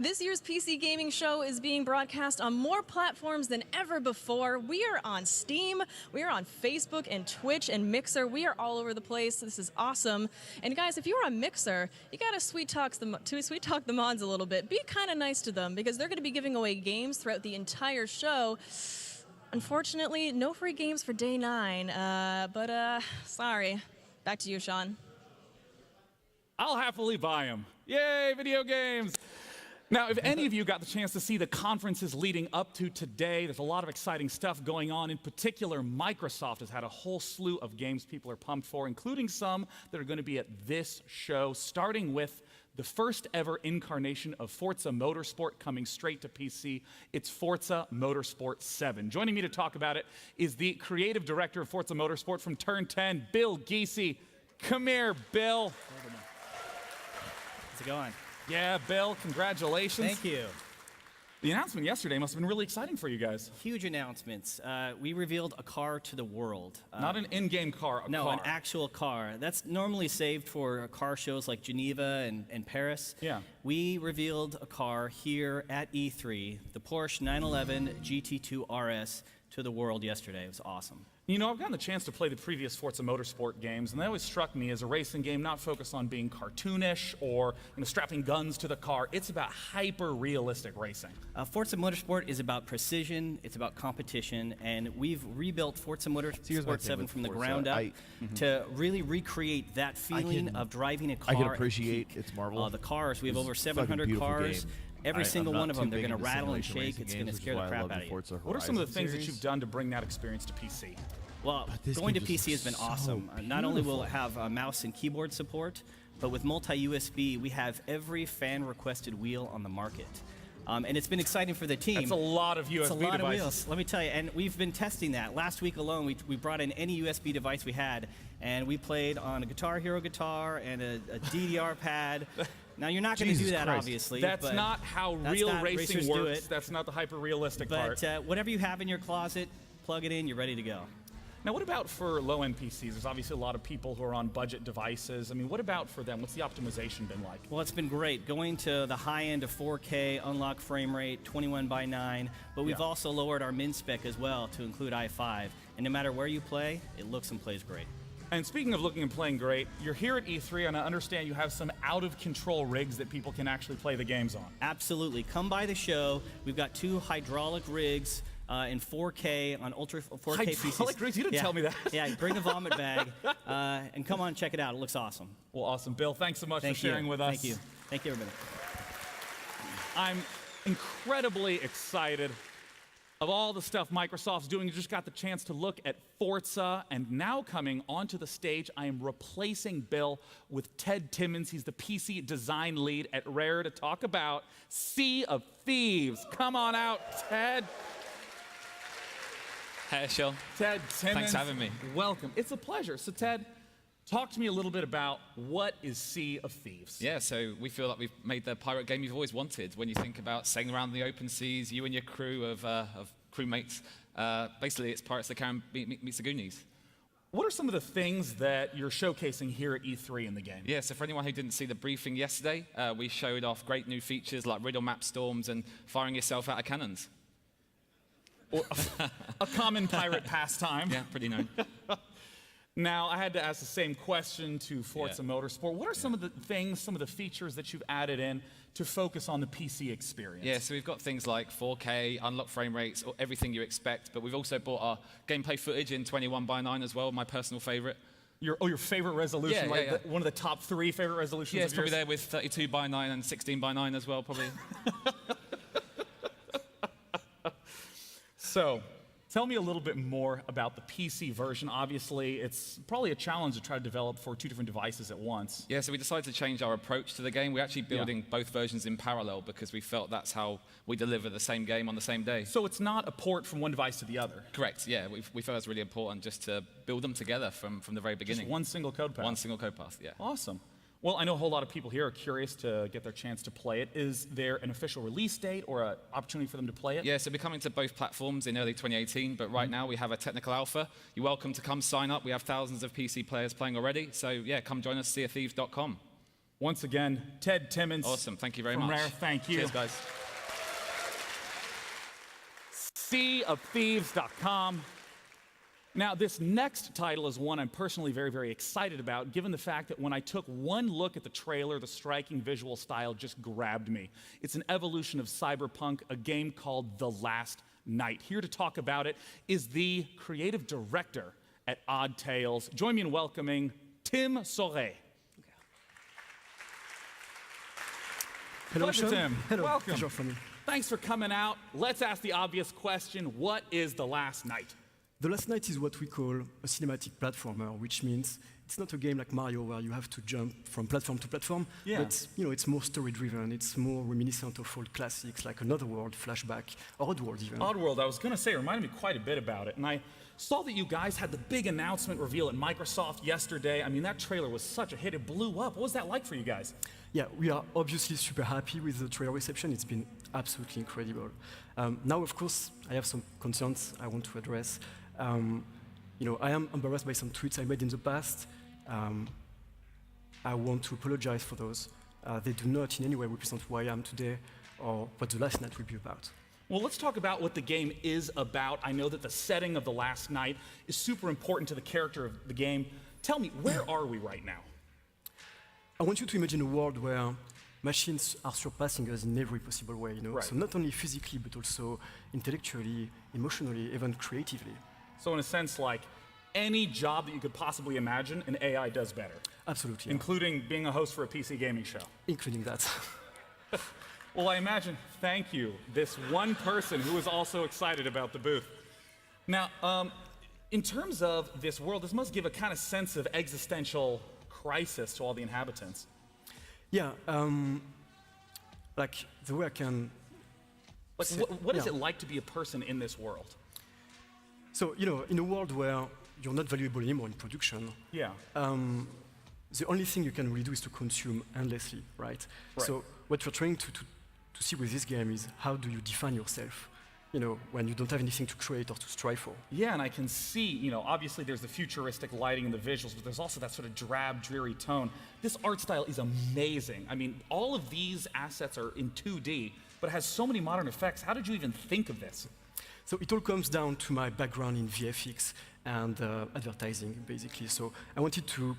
This year's PC Gaming Show is being broadcast on more platforms than ever before. We are on Steam, we are on Facebook and Twitch and Mixer. We are all over the place. This is awesome. And guys, if you're on Mixer, you gotta sweet talk the mods a little bit. Be kind of nice to them because they're gonna be giving away games throughout the entire show. Unfortunately, no free games for day 9, but sorry. Back to you, Sean. I'll happily buy them. Yay, video games! Now, if any of you got the chance to see the conferences leading up to today, there's a lot of exciting stuff going on. In particular, Microsoft has had a whole slew of games people are pumped for, including some that are going to be at this show, starting with the first ever incarnation of Forza Motorsport coming straight to PC. It's Forza Motorsport 7. Joining me to talk about it is the creative director of Forza Motorsport from Turn 10, Bill Giese. Come here, Bill. How's it going? Yeah, Bill, congratulations. Thank you. The announcement yesterday must have been really exciting for you guys. Huge announcements. We revealed a car to the world. Not an in-game car, a no, car. An actual car. That's normally saved for car shows like Geneva and Paris. Yeah. We revealed a car here at E3, the Porsche 911 GT2 RS, to the world yesterday. It was awesome. You know, I've gotten the chance to play the previous Forza Motorsport games, and they always struck me as a racing game not focused on being cartoonish or strapping guns to the car. It's about hyper-realistic racing. Forza Motorsport is about precision, it's about competition, and we've rebuilt Forza Motorsport 7 from the ground up to really recreate that feeling of driving a car. I can appreciate its marvel. The cars, we have over 700 cars. Game. Every single one of them, they're going to rattle and shake. It's going to scare the crap out of you. What are some of the things that you've done to bring that experience to PC? Well, going to PC has been awesome. Not only will it have mouse and keyboard support, but with multi-USB, we have every fan-requested wheel on the market. And it's been exciting for the team. That's a lot of USB It's a lot devices. of wheels, let me tell you. And we've been testing that. Last week alone, we brought in any USB device we had, and we played on a Guitar Hero guitar and a DDR pad. Now, you're not going to do that, obviously. That's not how real racing works. That's not the hyper-realistic part. But whatever you have in your closet, plug it in, you're ready to go. Now, what about for low-end PCs? There's obviously a lot of people who are on budget devices. I mean, what about for them? What's the optimization been like? Well, it's been great. Going to the high end of 4K, unlock frame rate, 21:9, but we've also lowered our min spec as well to include i5. And no matter where you play, it looks and plays great. And speaking of looking and playing great, you're here at E3, and I understand you have some out-of-control rigs that people can actually play the games on. Absolutely. Come by the show. We've got 2 hydraulic rigs in 4K on Ultra 4K PCs. Hydraulic rigs? You didn't tell me that. Yeah, bring a vomit bag and come on, check it out. It looks awesome. Well, awesome. Bill, thanks so much for sharing with us. Thank you. Thank you, everybody. I'm incredibly excited of all the stuff Microsoft's doing. You just got the chance to look at Forza, and now coming onto the stage, I am replacing Bill with Ted Timmons. He's the PC design lead at Rare to talk about Sea of Thieves. Come on out, Ted. Hey, Sean. Ted Timmons. Thanks for having me. Welcome. It's a pleasure. So, Ted, talk to me a little bit about what is Sea of Thieves. Yeah, so we feel like we've made the pirate game you've always wanted. When you think about sailing around the open seas, you and your crew of crewmates, basically it's Pirates of the Caribbean meets the Goonies. What are some of the things that you're showcasing here at E3 in the game? Yeah, so for anyone who didn't see the briefing yesterday, we showed off great new features like riddle map storms and firing yourself out of cannons. Or a common pirate pastime. Yeah, pretty known. Now, I had to ask the same question to Forza Motorsport. What are some of the things, some of the features that you've added in to focus on the PC experience? Yeah, so we've got things like 4K, unlocked frame rates, or everything you expect, but we've also brought our gameplay footage in 21:9 as well, my personal favorite. Your favorite resolution, one of the top 3 favorite resolutions Yeah, of it's probably there with 32:9 and 16:9 as well, probably. So, tell me a little bit more about the PC version. Obviously, it's probably a challenge to try to develop for 2 different devices at once. Yeah, so we decided to change our approach to the game. We're actually building both versions in parallel because we felt that's how we deliver the same game on the same day. So it's not a port from one device to the other? Correct, yeah. We felt it was really important just to build them together from the very beginning. Just one single code path? One single code path, yeah. Awesome. Well, I know a whole lot of people here are curious to get their chance to play it. Is there an official release date or an opportunity for them to play it? Yeah, so we're coming to both platforms in early 2018, but right now we have a technical alpha. You're welcome to come sign up. We have thousands of PC players playing already. So yeah, come join us, seaofthieves.com. Once again, Ted Timmons. Awesome, thank you very from much. Rare, thank you. Cheers, guys. Seaofthieves.com. Now, this next title is one I'm personally very, very excited about, given the fact that when I took one look at the trailer, the striking visual style just grabbed me. It's an evolution of Cyberpunk, a game called The Last Night. Here to talk about it is the creative director at Odd Tales. Join me in welcoming Tim Sauret. Hello, Pleasure, Sean. Tim. Hello. Welcome. Pleasure for me. Thanks for coming out. Let's ask the obvious question. What is The Last Night? The Last Night is what we call a cinematic platformer, which means it's not a game like Mario where you have to jump from platform to platform, but it's more story-driven. It's more reminiscent of old classics like Another World, Flashback, or Oddworld even. Oddworld, I was going to say, reminded me quite a bit about it. And I saw that you guys had the big announcement reveal at Microsoft yesterday. I mean, that trailer was such a hit. It blew up. What was that like for you guys? Yeah, we are obviously super happy with the trailer reception. It's been absolutely incredible. Now, of course, I have some concerns I want to address. I am embarrassed by some tweets I made in the past. I want to apologize for those. They do not in any way represent who I am today or what The Last Night will be about. Well, let's talk about what the game is about. I know that the setting of The Last Night is super important to the character of the game. Tell me, where are we right now? I want you to imagine a world where machines are surpassing us in every possible way, Right. So not only physically, but also intellectually, emotionally, even creatively. So in a sense, like any job that you could possibly imagine, an AI does better. Absolutely. Including being a host for a PC gaming show. Including that. Well, I imagine, thank you, this one person who is also excited about the booth. Now, in terms of this world, this must give a kind of sense of existential crisis to all the inhabitants. Yeah, like the way I can... Like, what is it like to be a person in this world? So, in a world where you're not valuable anymore in production, the only thing you can really do is to consume endlessly, right? So what we're trying to see with this game is how do you define yourself, when you don't have anything to create or to strive for. Yeah, and I can see, obviously there's the futuristic lighting and the visuals, but there's also that sort of drab, dreary tone. This art style is amazing. I mean, all of these assets are in 2D, but it has so many modern effects. How did you even think of this? So it all comes down to my background in VFX and advertising, basically. So I wanted to,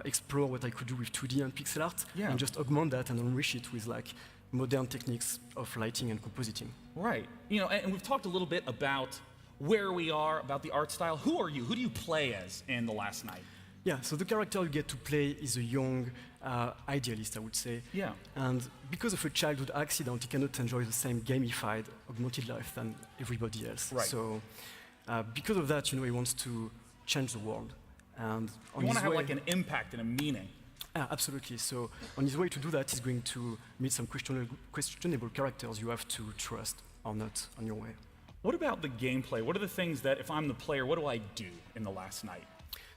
explore what I could do with 2D and pixel art, and just augment that and enrich it with like modern techniques of lighting and compositing. Right. And we've talked a little bit about where we are, about the art style. Who are you? Who do you play as in The Last Night? Yeah, so the character you get to play is a young idealist, I would say. Yeah. And because of a childhood accident, he cannot enjoy the same gamified, augmented life than everybody else. Right. So because of that, he wants to change the world. And on you want to his have way, like an impact and a meaning. Absolutely. So on his way to do that, he's going to meet some questionable characters you have to trust or not on your way. What about the gameplay? What are the things that, if I'm the player, what do I do in The Last Night?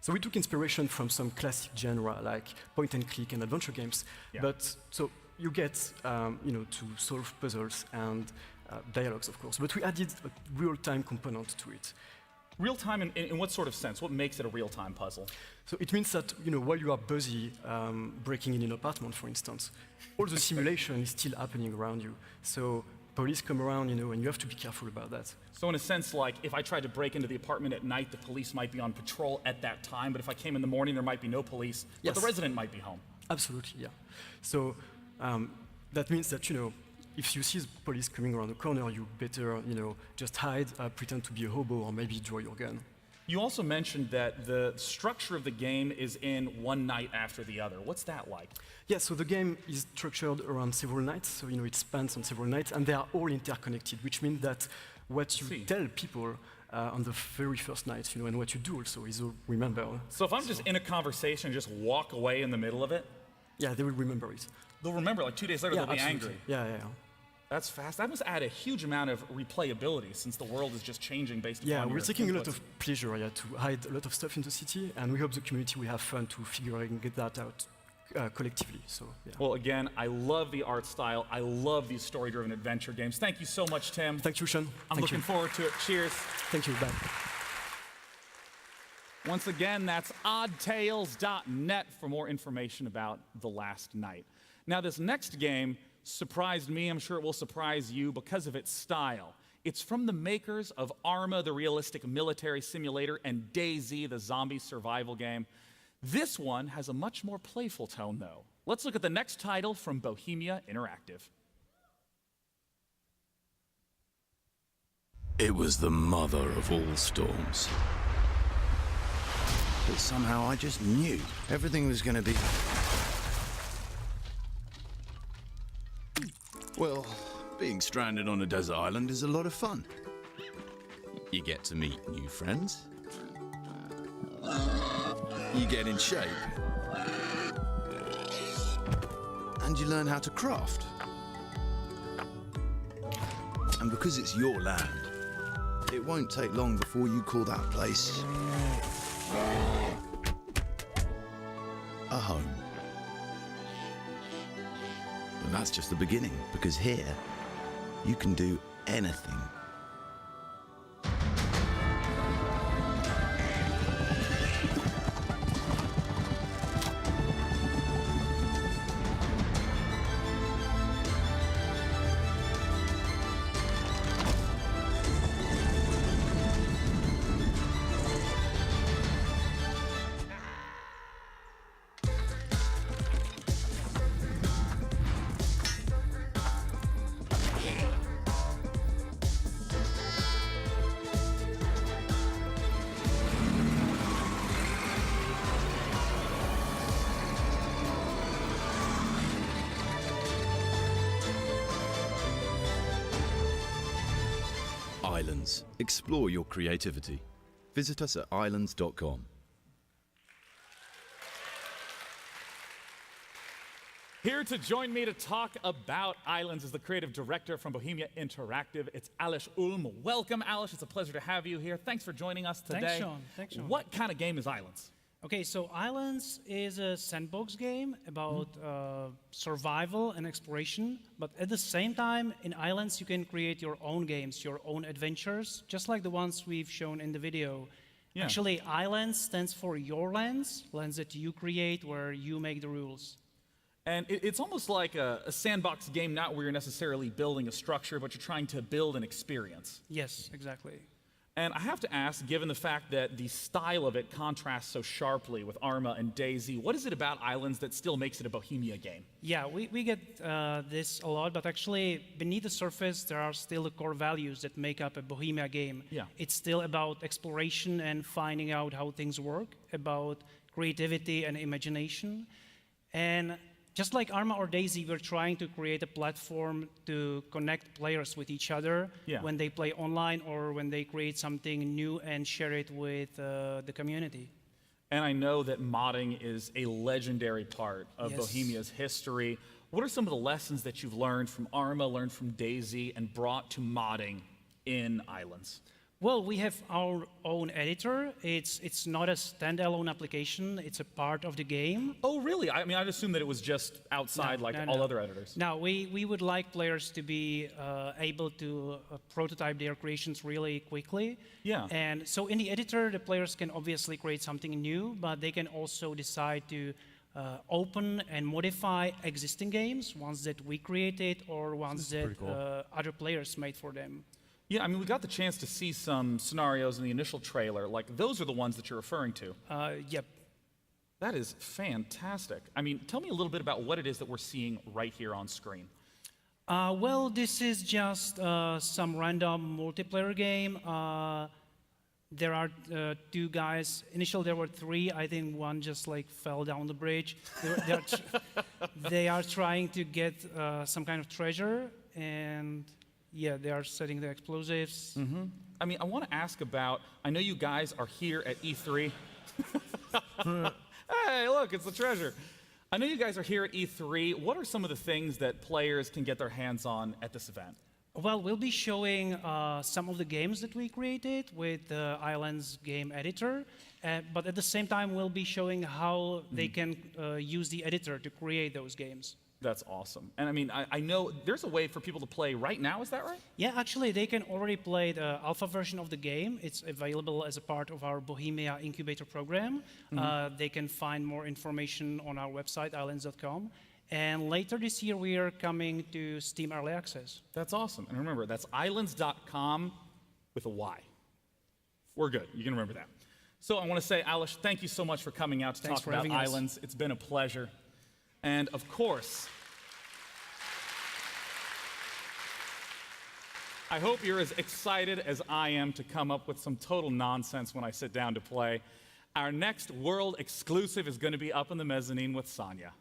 So we took inspiration from some classic genre like point and click and adventure games. Yeah. But so you get, to solve puzzles and dialogues, of course. But we added a real-time component to it. Real-time in what sort of sense? What makes it a real-time puzzle? So it means that, while you are busy breaking in an apartment, for instance, all the simulation is still happening around you. So police come around, and you have to be careful about that. So in a sense, like, if I tried to break into the apartment at night, the police might be on patrol at that time, but if I came in the morning, there might be no police, but the resident might be home. Absolutely, yeah. So that means that, if you see the police coming around the corner, you better, just hide, pretend to be a hobo, or maybe draw your gun. You also mentioned that the structure of the game is in one night after the other. What's that like? Yeah, so the game is structured around several nights, so it spans on several nights, and they are all interconnected, which means that what you tell people on the very first night, and what you do also is all remembered. So if I'm just in a conversation and just walk away in the middle of it? Yeah, they will remember it. They'll remember, like 2 days later, they'll be absolutely. angry. Yeah. That's fast. That must add a huge amount of replayability since the world is just changing based Yeah, upon we're your taking a lot inputs. of pleasure to hide a lot of stuff in the city, and we hope the community will have fun to figuring that out collectively. So, yeah. Well, again, I love the art style. I love these story-driven adventure games. Thank you so much, Tim. Thank you, Sean. I'm looking forward to it. Cheers. Thank you. Bye. Once again, that's oddtales.net for more information about The Last Night. Now, this next game surprised me. I'm sure it will surprise you because of its style. It's from the makers of Arma, the realistic military simulator, and DayZ, the zombie survival game. This one has a much more playful tone, though. Let's look at the next title from Bohemia Interactive. It was the mother of all storms. But somehow I just knew everything was going to be... Well, being stranded on a desert island is a lot of fun. You get to meet new friends. You get in shape. And you learn how to craft. And because it's your land, it won't take long before you call that place a home. But that's just the beginning, because here, you can do anything. Islands. Explore your creativity. Visit us at islands.com. Here to join me to talk about Islands is the creative director from Bohemia Interactive. It's Alish Ulm. Welcome, Alish. It's a pleasure to have you here. Thanks for joining us today. Thanks, Sean. Thanks, Sean. What kind of game is Islands? Okay, so Islands is a sandbox game about survival and exploration, but at the same time, in Islands, you can create your own games, your own adventures, just like the ones we've shown in the video. Yeah. Actually, Islands stands for your lands, lands that you create where you make the rules. And it's almost like a sandbox game, not where you're necessarily building a structure, but you're trying to build an experience. Yes, exactly. And I have to ask, given the fact that the style of it contrasts so sharply with Arma and DayZ, what is it about Islands that still makes it a Bohemia game? Yeah, we get this a lot, but actually beneath the surface, there are still the core values that make up a Bohemia game. Yeah. It's still about exploration and finding out how things work, about creativity and imagination. And just like Arma or DayZ, we're trying to create a platform to connect players with each other when they play online or when they create something new and share it with the community. And I know that modding is a legendary part of Bohemia's history. What are some of the lessons that you've learned from Arma, learned from DayZ, and brought to modding in Islands? Well, we have our own editor. It's not a standalone application. It's a part of the game. Oh, really? I mean, I'd assume that it was just outside all other editors. No, we would like players to be able to prototype their creations really quickly. Yeah. And so in the editor, the players can obviously create something new, but they can also decide to open and modify existing games, ones that we created or ones that other players made for them. Yeah, I mean, we got the chance to see some scenarios in the initial trailer. Like, those are the ones that you're referring to. Yep. That is fantastic. I mean, tell me a little bit about what it is that we're seeing right here on screen. Well, this is just some random multiplayer game. There are two guys. Initially, there were three. I think one just like fell down the bridge. They are trying to get some kind of treasure, and yeah, they are setting the explosives. Mm-hmm. I mean, I want to ask about, I know you guys are here at E3. Hey, look, it's the treasure. I know you guys are here at E3. What are some of the things that players can get their hands on at this event? Well, we'll be showing some of the games that we created with the Islands game editor. But at the same time, we'll be showing how they can use the editor to create those games. That's awesome. And I mean, I know there's a way for people to play right now, is that right? Yeah, actually, they can already play the alpha version of the game. It's available as a part of our Bohemia Incubator program. They can find more information on our website, islands.com. And later this year, we are coming to Steam Early Access. That's awesome. And remember, that's islands.com with a Y. We're good. You can remember that. So I want to say, Alish, thank you so much for coming out to talk about Islands. It's been a pleasure. And of course, I hope you're as excited as I am to come up with some total nonsense when I sit down to play. Our next world exclusive is going to be up in the mezzanine with Sonia.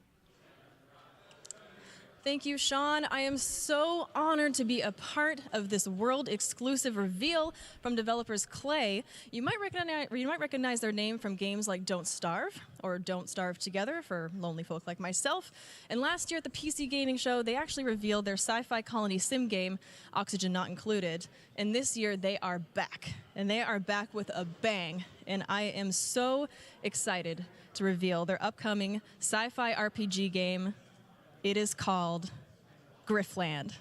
Thank you, Sean. I am so honored to be a part of this world-exclusive reveal from developers Klei. You might recognize their name from games like Don't Starve or Don't Starve Together for lonely folk like myself. And last year at the PC Gaming Show, they actually revealed their sci-fi colony sim game, Oxygen Not Included. And this year, they are back. And they are back with a bang. And I am so excited to reveal their upcoming sci-fi RPG game. It is called Griffland.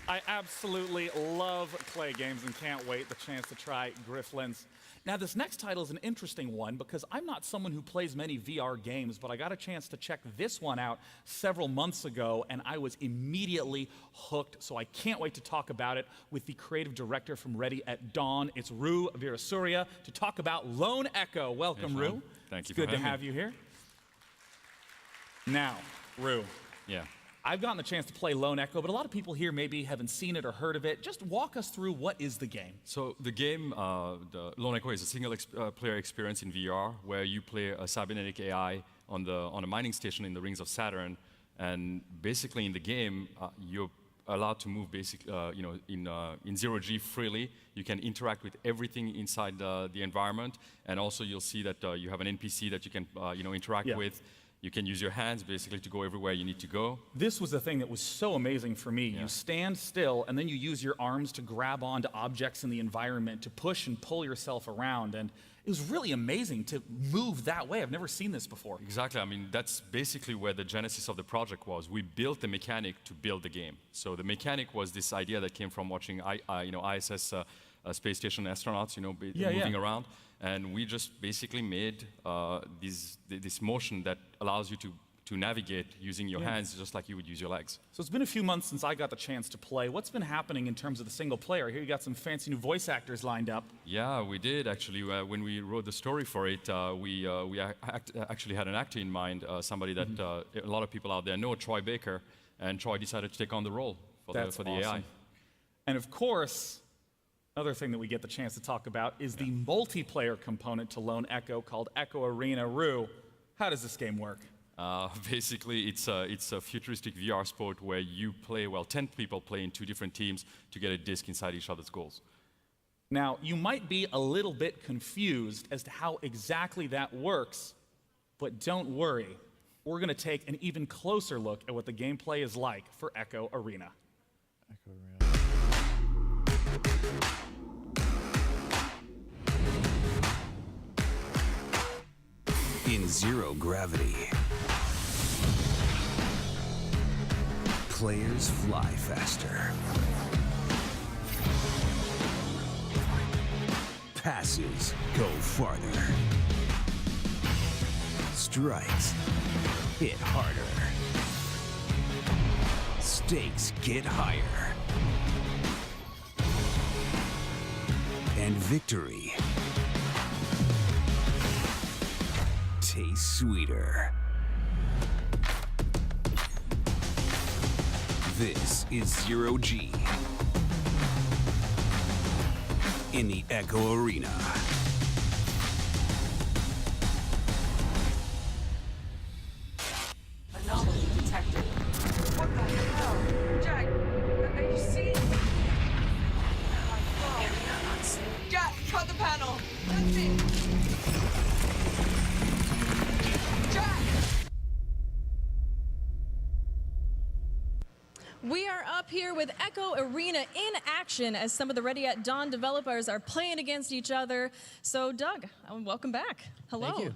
I absolutely love Klei games and can't wait the chance to try Grifflands. Now, this next title is an interesting one because I'm not someone who plays many VR games, but I got a chance to check this one out several months ago, and I was immediately hooked, so I can't wait to talk about it with the creative director from Ready at Dawn. It's Rue Virasuria to talk about Lone Echo. Welcome, Rue. Thank you for having me. It's good to have you here. Now, Rue. Yeah. I've gotten the chance to play Lone Echo, but a lot of people here maybe haven't seen it or heard of it. Just walk us through what is the game. So the game, the Lone Echo, is a single-player experience in VR where you play a cybernetic AI on a mining station in the rings of Saturn, and basically in the game you're allowed to move in zero-G freely. You can interact with everything inside the environment, and also you'll see that you have an NPC that you can interact with. You can use your hands basically to go everywhere you need to go. This was the thing that was so amazing for me. You stand still and then you use your arms to grab onto objects in the environment, to push and pull yourself around. And it was really amazing to move that way. I've never seen this before. Exactly. I mean, that's basically where the genesis of the project was. We built the mechanic to build the game. So the mechanic was this idea that came from watching ISS space station astronauts, moving around. And we just basically made this motion that allows you to navigate using your hands just like you would use your legs. So it's been a few months since I got the chance to play. What's been happening in terms of the single player? Here you got some fancy new voice actors lined up. Yeah, we did actually. When we wrote the story for it, we actually had an actor in mind, somebody that a lot of people out there know, Troy Baker, and Troy decided to take on the role for the AI. And of course, another thing that we get the chance to talk about is the multiplayer component to Lone Echo called Echo Arena. Rue, how does this game work? Basically, it's a futuristic VR sport where you play, 10 people play in 2 different teams to get a disc inside each other's goals. Now, you might be a little bit confused as to how exactly that works, but don't worry. We're going to take an even closer look at what the gameplay is like for Echo Arena. Echo Arena. In zero gravity, Players fly faster. Passes go farther. Strikes hit harder. Stakes get higher. And victory tastes sweeter. This is Zero G in the Echo Arena. Anomaly detected. What the hell? Jack, are you seeing? Jack, cut the panel. That's it. Jack! We are up here with Echo Arena in action as some of the Ready at Dawn developers are playing against each other. So, Doug, welcome back. Hello. Thank you.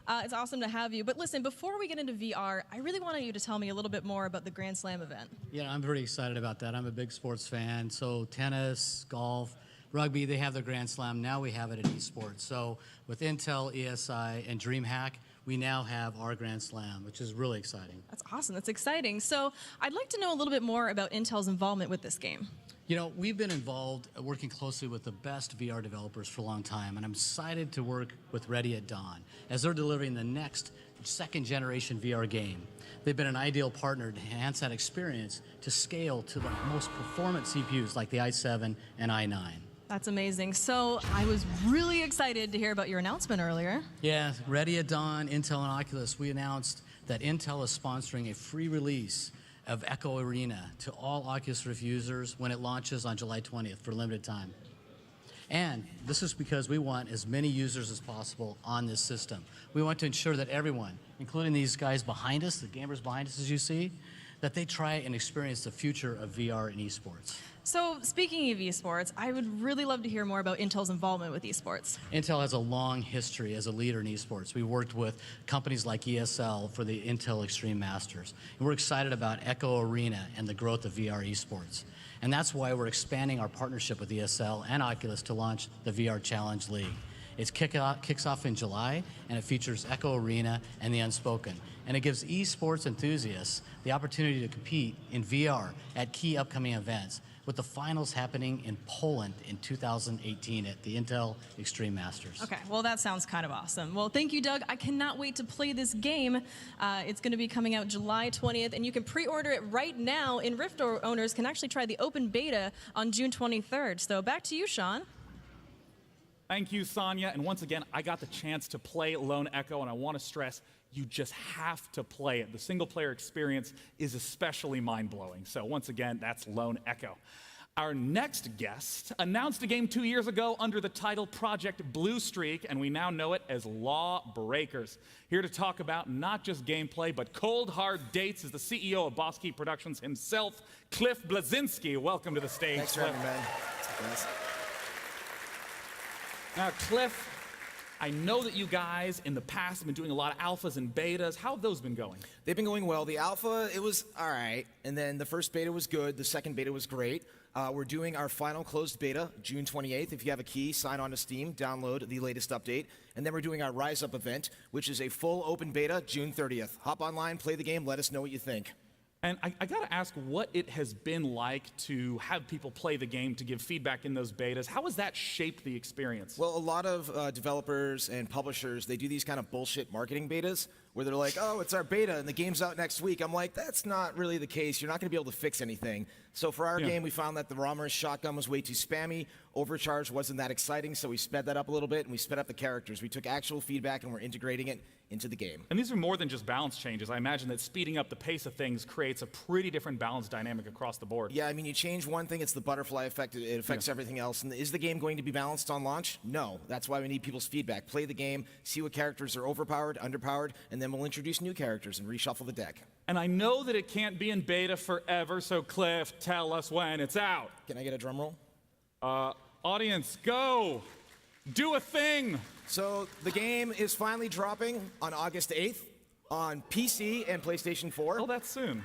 It's awesome to have you. But listen, before we get into VR, I really wanted you to tell me a little bit more about the Grand Slam event. Yeah, I'm very excited about that. I'm a big sports fan. So tennis, golf, rugby, they have their Grand Slam. Now we have it in esports. So with Intel, ESI, and DreamHack, we now have our Grand Slam, which is really exciting. That's awesome. That's exciting. So I'd like to know a little bit more about Intel's involvement with this game. You know, we've been involved working closely with the best VR developers for a long time, and I'm excited to work with Ready at Dawn as they're delivering the next second-generation VR game. They've been an ideal partner to enhance that experience to scale to the most performant CPUs like the i7 and i9. That's amazing. So I was really excited to hear about your announcement earlier. Yeah, Ready at Dawn, Intel, and Oculus, we announced that Intel is sponsoring a free release of Echo Arena to all Oculus Rift users when it launches on July 20th for a limited time. And this is because we want as many users as possible on this system. We want to ensure that everyone, including these guys behind us, the gamers behind us as you see, that they try and experience the future of VR and esports. So speaking of esports, I would really love to hear more about Intel's involvement with esports. Intel has a long history as a leader in esports. We worked with companies like ESL for the Intel Extreme Masters. And we're excited about Echo Arena and the growth of VR esports. And that's why we're expanding our partnership with ESL and Oculus to launch the VR Challenge League. It kicks off in July, and it features Echo Arena and the Unspoken. And it gives esports enthusiasts the opportunity to compete in VR at key upcoming events, with the finals happening in Poland in 2018 at the Intel Extreme Masters. Okay, well, that sounds kind of awesome. Well, thank you, Doug. I cannot wait to play this game. It's going to be coming out July 20th, and you can pre-order it right now, and Rift owners can actually try the open beta on June 23rd. So back to you, Sean. Thank you, Sonia. And once again, I got the chance to play Lone Echo, and I want to stress, you just have to play it. The single-player experience is especially mind-blowing. So once again, that's Lone Echo. Our next guest announced a game 2 years ago under the title Project Blue Streak, and we now know it as Lawbreakers. Here to talk about not just gameplay, but cold, hard dates is the CEO of Boss Key Productions himself, Cliff Bleszinski. Welcome to the stage. Thanks for having me, man. Thanks. Now, Cliff, I know that you guys in the past have been doing a lot of alphas and betas. How have those been going? They've been going well. The alpha, it was all right. And then the first beta was good. The second beta was great. We're doing our final closed beta June 28th. If you have a key, sign on to Steam, download the latest update. And then we're doing our Rise Up event, which is a full open beta June 30th. Hop online, play the game, let us know what you think. And I got to ask what it has been like to have people play the game, to give feedback in those betas. How has that shaped the experience? Well, a lot of developers and publishers, they do these kind of bullshit marketing betas where they're like, oh, it's our beta and the game's out next week. I'm like, that's not really the case. You're not going to be able to fix anything. So for our game, we found that the Rommers shotgun was way too spammy. Overcharge wasn't that exciting, so we sped that up a little bit, and we sped up the characters. We took actual feedback, and we're integrating it into the game. And these are more than just balance changes. I imagine that speeding up the pace of things creates a pretty different balance dynamic across the board. Yeah, I mean, you change one thing, it's the butterfly effect. It affects everything else. And is the game going to be balanced on launch? No. That's why we need people's feedback. Play the game, see what characters are overpowered, underpowered, and then we'll introduce new characters and reshuffle the deck. And I know that it can't be in beta forever, so Cliff, tell us when it's out. Can I get a drum roll? Audience, go! Do a thing! So the game is finally dropping on August 8th on PC and PlayStation 4. Oh, that's soon.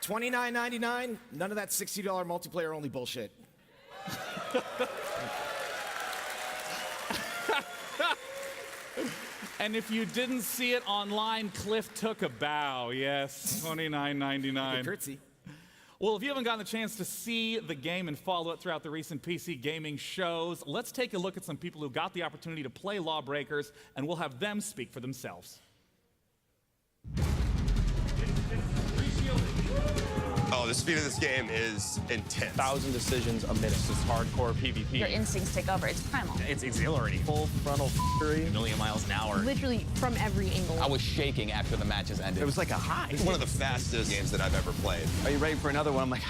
$29.99. None of that $60 multiplayer only bullshit. And if you didn't see it online, Cliff took a bow. Yes, $29.99. Curtsy. Well, if you haven't gotten the chance to see the game and follow it throughout the recent PC gaming shows, let's take a look at some people who got the opportunity to play Lawbreakers, and we'll have them speak for themselves. Oh, the speed of this game is intense. 1,000 decisions a minute. This is hardcore PvP. Your instincts take over. It's primal. It's exhilarating. Full frontal f***ery. A million miles an hour. Literally from every angle. I was shaking after the matches ended. It was like a high. It's one of the fastest games that I've ever played. Are you ready for another one? I'm like,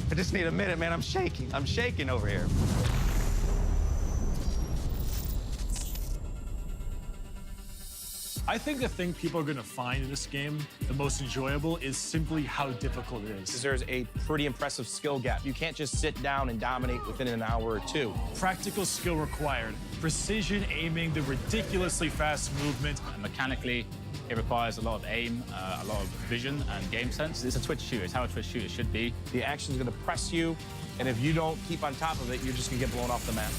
I just need a minute, man. I'm shaking. I'm shaking over here. I think the thing people are going to find in this game the most enjoyable is simply how difficult it is. There's a pretty impressive skill gap. You can't just sit down and dominate within an hour or two. Practical skill required. Precision aiming, the ridiculously fast movement. And mechanically, it requires a lot of aim, a lot of vision and game sense. It's a twitch shooter. It's how a twitch shooter should be. The action's going to press you, and if you don't keep on top of it, you're just going to get blown off the map.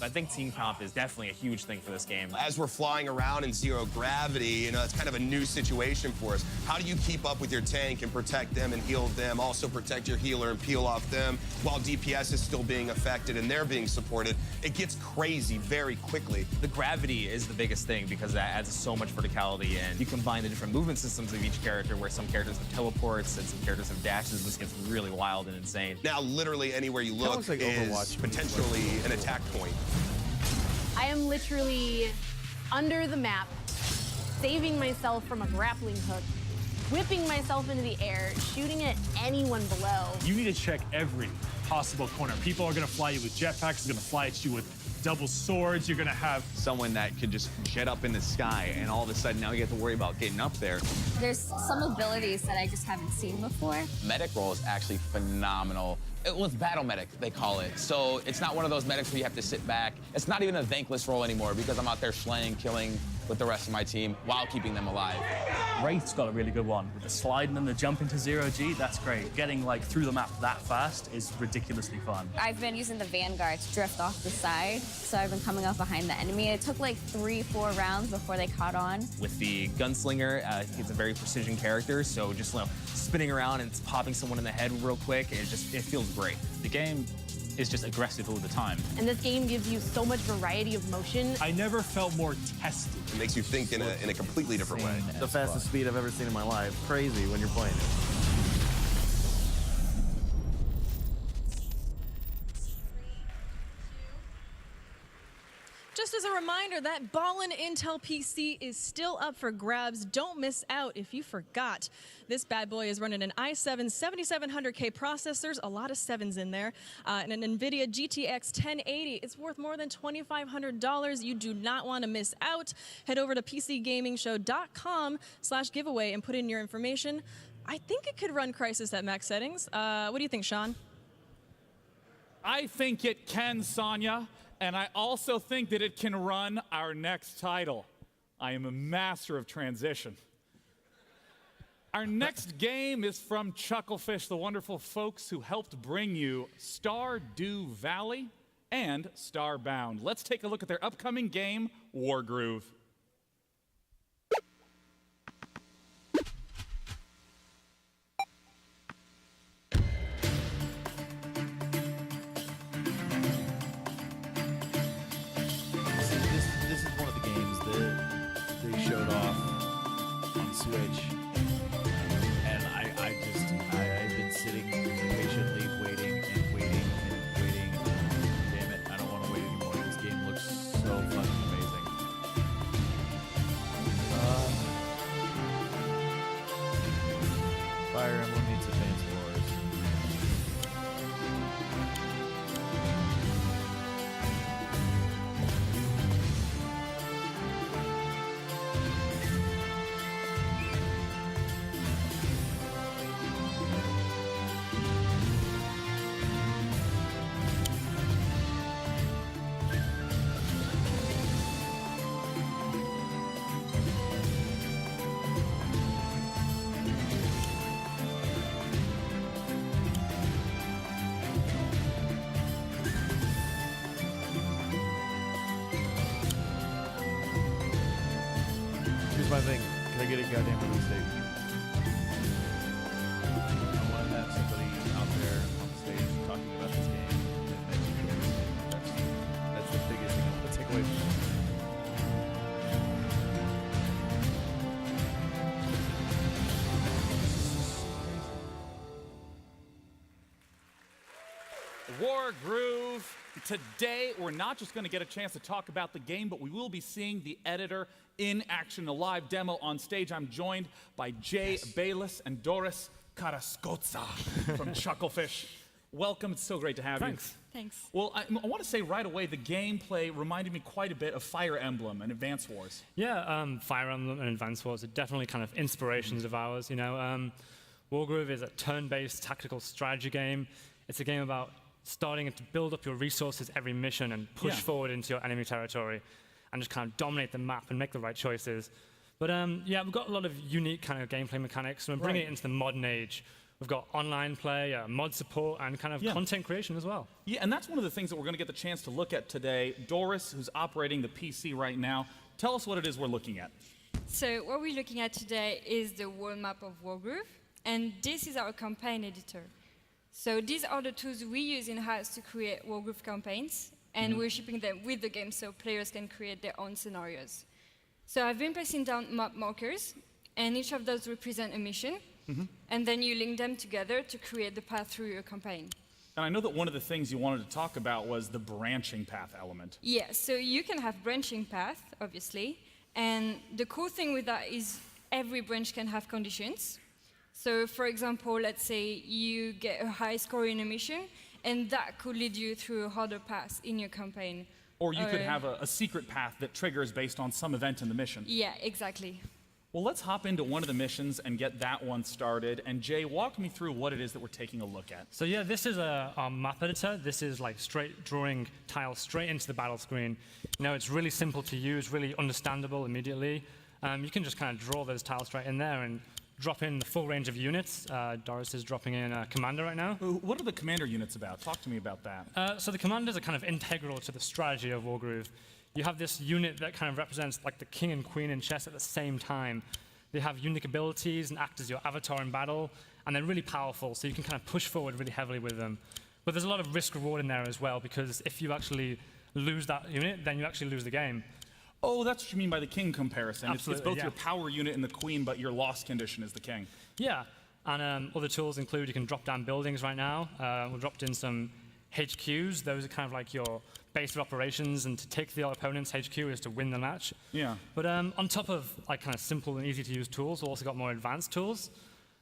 I think team comp is definitely a huge thing for this game. As we're flying around in zero gravity, you know, it's kind of a new situation for us. How do you keep up with your tank and protect them and heal them, also protect your healer and peel off them while DPS is still being affected and they're being supported? It gets crazy very quickly. The gravity is the biggest thing because that adds so much verticality, and you combine the different movement systems of each character, where some characters have teleports and some characters have dashes. This gets really wild and insane. Now, literally anywhere you look like is Overwatch potentially an attack point. I am literally under the map, saving myself from a grappling hook, whipping myself into the air, shooting at anyone below. You need to check every possible corner. People are going to fly you with jetpacks, they're going to fly at you with double swords. You're going to have someone that could just jet up in the sky, and all of a sudden now you have to worry about getting up there. There's some abilities that I just haven't seen before. Medic role is actually phenomenal. Well, it's battle medic, they call it. So it's not one of those medics where you have to sit back. It's not even a thankless role anymore because I'm out there slaying, killing with the rest of my team while keeping them alive. Wraith's got a really good one. With the sliding and the jump into zero-G, that's great. Getting like through the map that fast is ridiculously fun. I've been using the Vanguard to drift off the side, so I've been coming up behind the enemy. It took like 3-4 rounds before they caught on. With the gunslinger, he's a very precision character, so just spinning around and popping someone in the head real quick, it feels great. The game is just aggressive all the time. And this game gives you so much variety of motion. I never felt more tested. It makes you think in a completely different way. The fastest speed I've ever seen in my life. Crazy when you're playing it. Just as a reminder, that Ballin' Intel PC is still up for grabs. Don't miss out if you forgot. This bad boy is running an i7 7700K processors, a lot of 7s in there, and an NVIDIA GTX 1080. It's worth more than $2,500. You do not want to miss out. Head over to PCGamingShow.com/giveaway and put in your information. I think it could run Crysis at max settings. What do you think, Sean? I think it can, Sonya. And I also think that it can run our next title. I am a master of transition. Our next game is from Chucklefish, the wonderful folks who helped bring you Stardew Valley and Starbound. Let's take a look at their upcoming game, Wargroove. Switch, and I've been sitting patiently waiting. Damn it, I don't want to wait anymore. This game looks so fucking amazing. Here's my thing. Can I get a goddamn release date? I want to have somebody out there on stage talking about this game. That's the biggest thing I want to take away from it. War Groove. Today, we're not just going to get a chance to talk about the game, but we will be seeing the editor in action, a live demo on stage. I'm joined by Jay Bayless and Doris Karaskotza from Chucklefish. Welcome. It's so great to have you. Thanks. Well, I want to say right away, the gameplay reminded me quite a bit of Fire Emblem and Advance Wars. Yeah, Fire Emblem and Advance Wars are definitely kind of inspirations of ours. You know, Wargroove is a turn-based tactical strategy game. It's a game about starting to build up your resources every mission and push forward into your enemy territory and just kind of dominate the map and make the right choices. But yeah, we've got a lot of unique kind of gameplay mechanics, and we're bringing it into the modern age. We've got online play, mod support, and kind of content creation as well. Yeah, and that's one of the things that we're going to get the chance to look at today. Doris, who's operating the PC right now, tell us what it is we're looking at. So what we're looking at today is the world map of Wargroove, and this is our campaign editor. So these are the tools we use in-house to create Wargroove campaigns, and we're shipping them with the game so players can create their own scenarios. So I've been placing down map markers, and each of those represent a mission, and then you link them together to create the path through your campaign. And I know that one of the things you wanted to talk about was the branching path element. Yeah, so you can have branching path, obviously, and the cool thing with that is every branch can have conditions. So for example, let's say you get a high score in a mission, and that could lead you through a harder path in your campaign. Or you could have a secret path that triggers based on some event in the mission. Yeah, exactly. Well, let's hop into one of the missions and get that one started. And Jay, walk me through what it is that we're taking a look at. So yeah, this is our map editor. This is like straight drawing tiles straight into the battle screen. You know, it's really simple to use, really understandable immediately. You can just kind of draw those tiles straight in there and drop in the full range of units. Doris is dropping in a commander right now. What are the commander units about? Talk to me about that. So the commanders are kind of integral to the strategy of Wargroove. You have this unit that kind of represents like the king and queen in chess at the same time. They have unique abilities and act as your avatar in battle, and they're really powerful, so you can kind of push forward really heavily with them. But there's a lot of risk-reward in there as well, because if you actually lose that unit, then you actually lose the game. Oh, that's what you mean by the king comparison. Absolutely, it's both your power unit and the queen, but your loss condition is the king. Yeah, and other tools include you can drop down buildings right now. We've dropped in some HQs. Those are kind of like your base of operations, and to take the opponent's HQ is to win the match. Yeah. But on top of like kind of simple and easy to use tools, we've also got more advanced tools.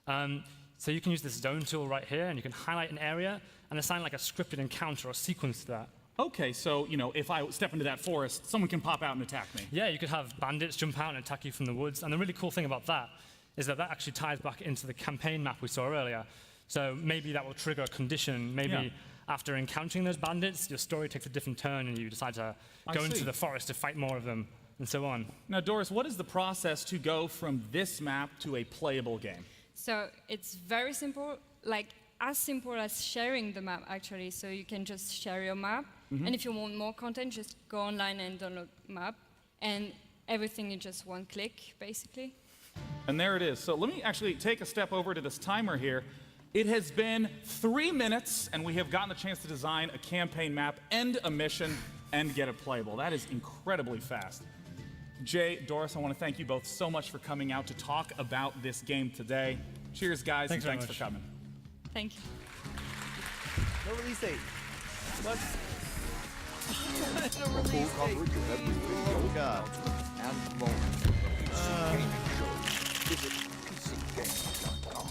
So you can use this zone tool right here, and you can highlight an area and assign like a scripted encounter or sequence to that. Okay, so, you know, if I step into that forest, someone can pop out and attack me. Yeah, you could have bandits jump out and attack you from the woods. And the really cool thing about that is that that actually ties back into the campaign map we saw earlier. So maybe that will trigger a condition. Maybe after encountering those bandits, your story takes a different turn and you decide to go into the forest to fight more of them, and so on. Now, Doris, what is the process to go from this map to a playable game? So it's very simple, like as simple as sharing the map, actually. So you can just share your map. And if you want more content, just go online and download map. And everything is just one click, basically. And there it is. So let me actually take a step over to this timer here. It has been 3 minutes, and we have gotten the chance to design a campaign map, end a mission, and get it playable. That is incredibly fast. Jay, Doris, I want to thank you both so much for coming out to talk about this game today. Cheers, guys, and thanks for coming. Thank you. No release date. What? Full coverage of every video God. and moment of the PC Gaming Show. Visit PCGaming.com.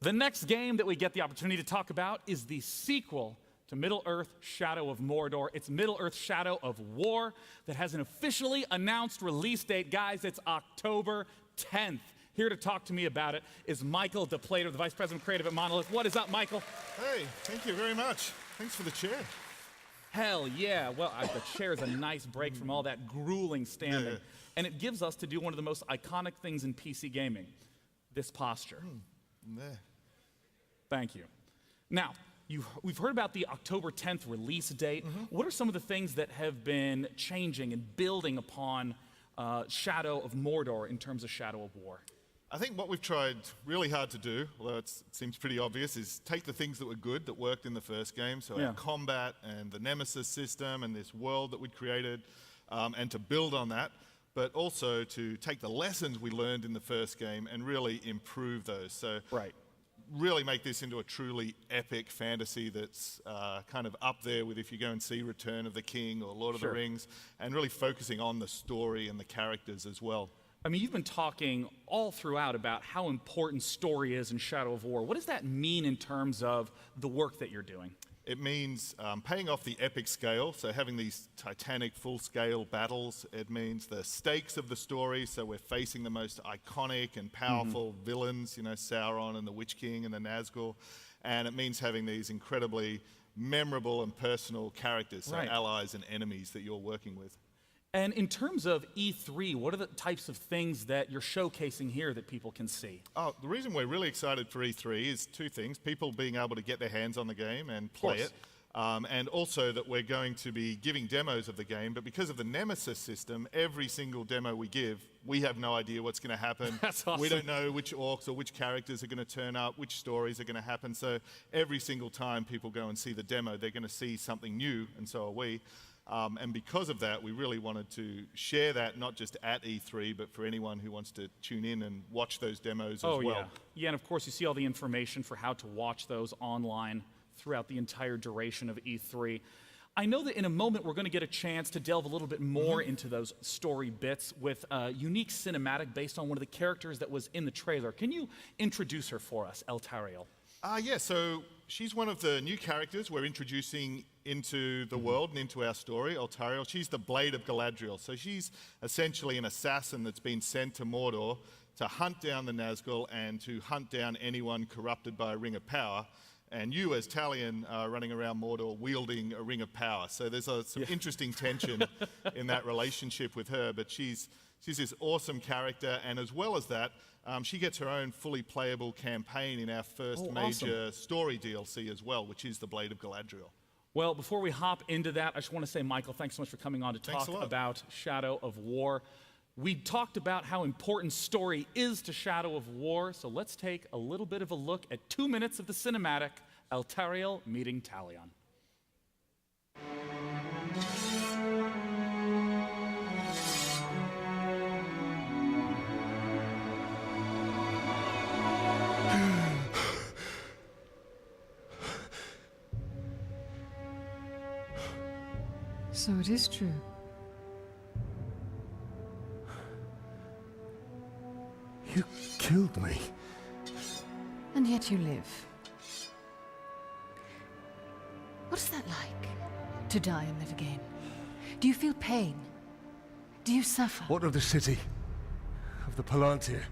The next game that we get the opportunity to talk about is the sequel to Middle-earth: Shadow of Mordor. It's Middle-earth: Shadow of War that has an officially announced release date. Guys, it's October 10th. Here to talk to me about it is Michael DePlater, the Vice President of Creative at Monolith. What is up, Michael? Hey, thank you very much. Thanks for the chair. Hell yeah. Well, the chair is a nice break from all that grueling standing. And it gives us to do one of the most iconic things in PC gaming, this posture. Thank you. Now, we've heard about the October 10th release date. What are some of the things that have been changing and building upon Shadow of Mordor in terms of Shadow of War? I think what we've tried really hard to do, although it seems pretty obvious, is take the things that were good that worked in the first game, so our combat and the Nemesis system and this world that we'd created, and to build on that, but also to take the lessons we learned in the first game and really improve those. So really make this into a truly epic fantasy that's kind of up there with if you go and see Return of the King or Lord of the Rings, and really focusing on the story and the characters as well. I mean, you've been talking all throughout about how important story is in Shadow of War. What does that mean in terms of the work that you're doing? It means paying off the epic scale, so having these titanic full-scale battles. It means the stakes of the story, so we're facing the most iconic and powerful villains, you know, Sauron and the Witch King and the Nazgul. And it means having these incredibly memorable and personal characters, so allies and enemies that you're working with. And in terms of E3, what are the types of things that you're showcasing here that people can see? Oh, the reason we're really excited for E3 is two things. People being able to get their hands on the game and play it. And also that we're going to be giving demos of the game. But because of the Nemesis system, every single demo we give, we have no idea what's going to happen. That's awesome. We don't know which orcs or which characters are going to turn up, which stories are going to happen. So every single time people go and see the demo, they're going to see something new, and so are we. And because of that, we really wanted to share that, not just at E3, but for anyone who wants to tune in and watch those demos as well. Yeah, and of course, you see all the information for how to watch those online throughout the entire duration of E3. I know that in a moment, we're going to get a chance to delve a little bit more into those story bits with a unique cinematic based on one of the characters that was in the trailer. Can you introduce her for us, Eltariel? Yeah, so she's one of the new characters we're introducing into the world and into our story, Eltariel. She's the Blade of Galadriel. So she's essentially an assassin that's been sent to Mordor to hunt down the Nazgul and to hunt down anyone corrupted by a ring of power. And you, as Talion, are running around Mordor wielding a ring of power. So there's some interesting tension in that relationship with her. But she's this awesome character, and as well as that, she gets her own fully playable campaign in our first major story DLC as well, which is the Blade of Galadriel. Well, before we hop into that, I just want to say, Michael, thanks so much for coming on to talk about Shadow of War. We talked about how important story is to Shadow of War, so let's take a little bit of a look at 2 minutes of the cinematic, Eltariel meeting Talion. So it is true. You killed me. And yet you live. What is that like, to die and live again? Do you feel pain? Do you suffer? What of the city? Of the Palantir?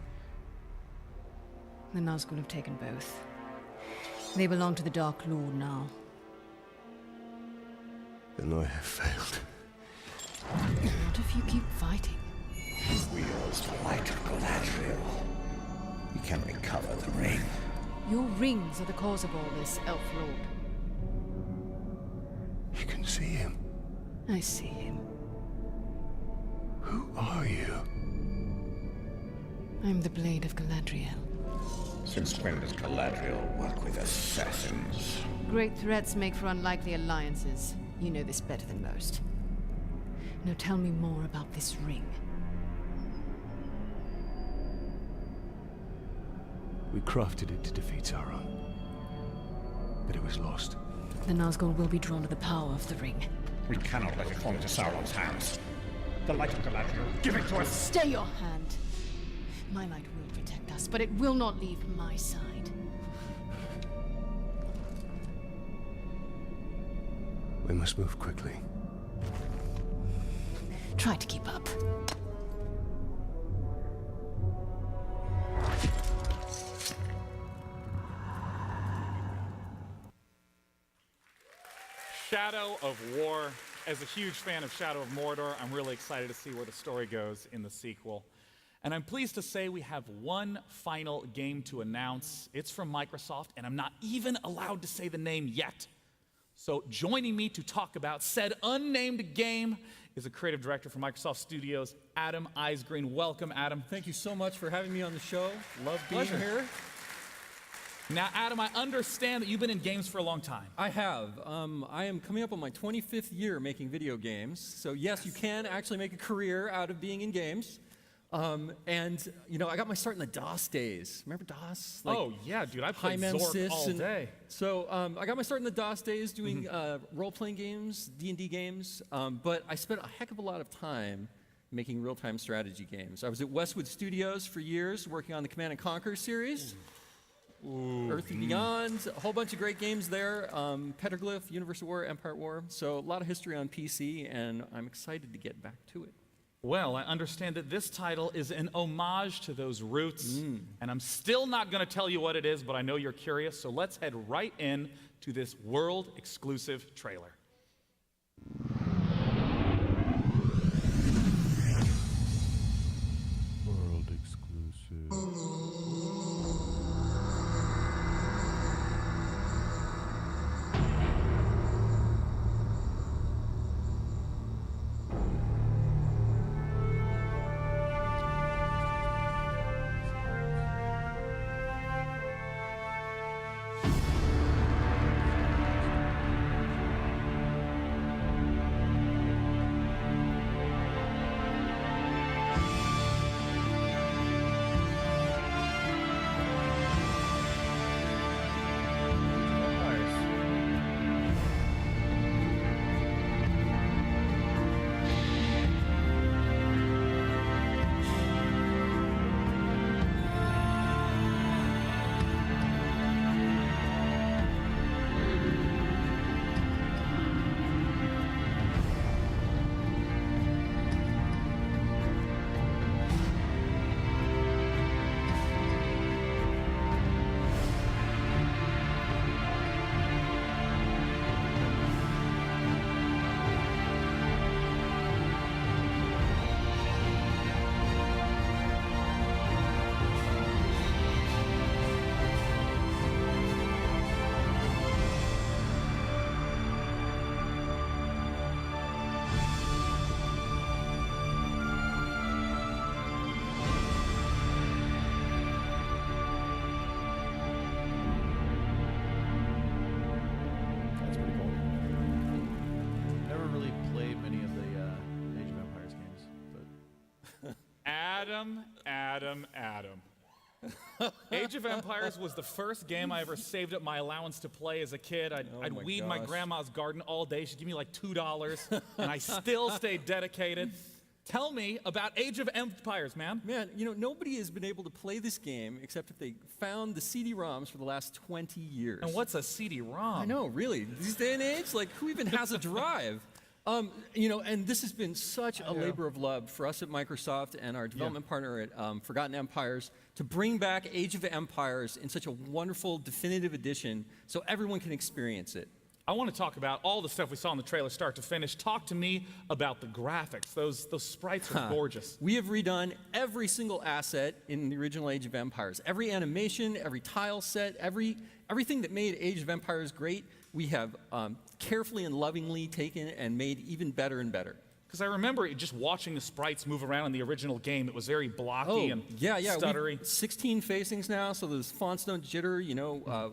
The Nazgul have taken both. They belong to the Dark Lord now. Then I have failed. What if you keep fighting? Wields the light of Galadriel. We can recover the ring. Your rings are the cause of all this, Elf Lord. You can see him. I see him. Who are you? I'm the Blade of Galadriel. Since when does Galadriel work with assassins? Great threats make for unlikely alliances. You know this better than most. Now tell me more about this ring. We crafted it to defeat Sauron. But it was lost. The Nazgul will be drawn to the power of the ring. We cannot let it fall into Sauron's hands. The light of Galadriel, give it to us! Stay your hand! My light will protect us, but it will not leave my side. We must move quickly. Try to keep up. Shadow of War. As a huge fan of Shadow of Mordor, I'm really excited to see where the story goes in the sequel. And I'm pleased to say we have one final game to announce. It's from Microsoft, and I'm not even allowed to say the name yet. So joining me to talk about said unnamed game is a creative director from Microsoft Studios, Adam Eisgreen. Welcome, Adam. Thank you so much for having me on the show. Love being Pleasure. here. Now, Adam, I understand that you've been in games for a long time. I have. I am coming up on my 25th year making video games. So yes, you can actually make a career out of being in games. And you know, I got my start in the DOS days. Remember DOS? Like oh yeah, dude, I played High Zork Memsys all day. So I got my start in the DOS days doing role-playing games, D&D games. But I spent a heck of a lot of time making real-time strategy games. I was at Westwood Studios for years, working on the Command & Conquer series. Earth and Beyond, a whole bunch of great games there. Petroglyph, Universe of War, Empire at War. So a lot of history on PC, and I'm excited to get back to it. Well, I understand that this title is an homage to those roots, and I'm still not going to tell you what it is, but I know you're curious, so let's head right in to this world-exclusive trailer. World exclusive. That's pretty cool. Never really played many of the Age of Empires games, but Adam. Age of Empires was the first game I ever saved up my allowance to play as a kid. I'd my weed my gosh. grandma's garden all day. She'd give me like $2, and I still stayed dedicated. Tell me about Age of Empires, man. Man, you know, nobody has been able to play this game except if they found the CD-ROMs for the last 20 years. And what's a CD-ROM? I know, really. These day and age, like, who even has a drive? You know, and this has been such a labor of love for us at Microsoft and our development partner at Forgotten Empires to bring back Age of Empires in such a wonderful, definitive edition so everyone can experience it. I want to talk about all the stuff we saw in the trailer start to finish. Talk to me about the graphics. Those sprites are gorgeous. We have redone every single asset in the original Age of Empires. Every animation, every tile set, everything that made Age of Empires great, we have carefully and lovingly taken and made even better and better. Because I remember just watching the sprites move around in the original game. It was very blocky and stuttery. 16 facings now, so those fonts don't jitter. You know, a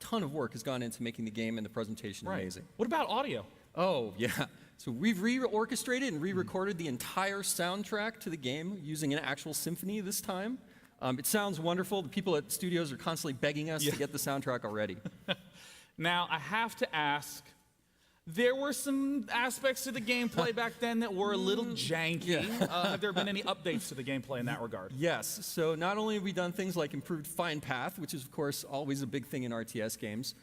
ton of work has gone into making the game and the presentation amazing. What about audio? Oh, yeah. So we've re-orchestrated and re-recorded the entire soundtrack to the game using an actual symphony this time. It sounds wonderful. The people at studios are constantly begging us to get the soundtrack already. Now, I have to ask, there were some aspects to the gameplay back then that were a little janky. Have there been any updates to the gameplay in that regard? Yes. So not only have we done things like improved Find Path, which is, of course, always a big thing in RTS games,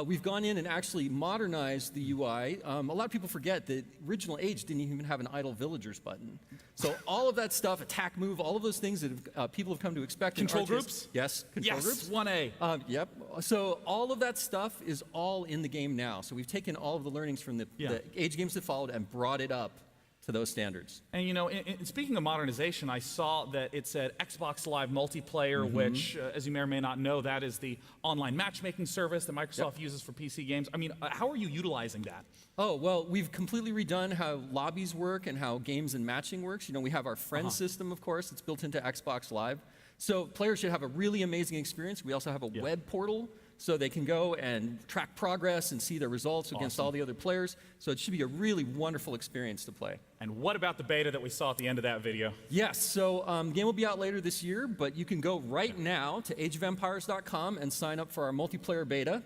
we've gone in and actually modernized the UI. A lot of people forget that original Age didn't even have an idle villagers button. So all of that stuff, attack, move, all of those things that people have come to expect Control in RTS. groups? Yes, control groups. 1A. Yep. So all of that stuff is all in the game now. So we've taken all of the learnings from the Age games that followed and brought it up to those standards. And you know, speaking of modernization, I saw that it said Xbox Live Multiplayer, which, as you may or may not know, that is the online matchmaking service that Microsoft uses for PC games. I mean, how are you utilizing that? Oh, well, we've completely redone how lobbies work and how games and matching works. You know, we have our friend system, of course, it's built into Xbox Live. So players should have a really amazing experience. We also have a web portal, so they can go and track progress and see their results against all the other players. So it should be a really wonderful experience to play. And what about the beta that we saw at the end of that video? Yes, so the game will be out later this year, but you can go right now to ageofempires.com and sign up for our multiplayer beta.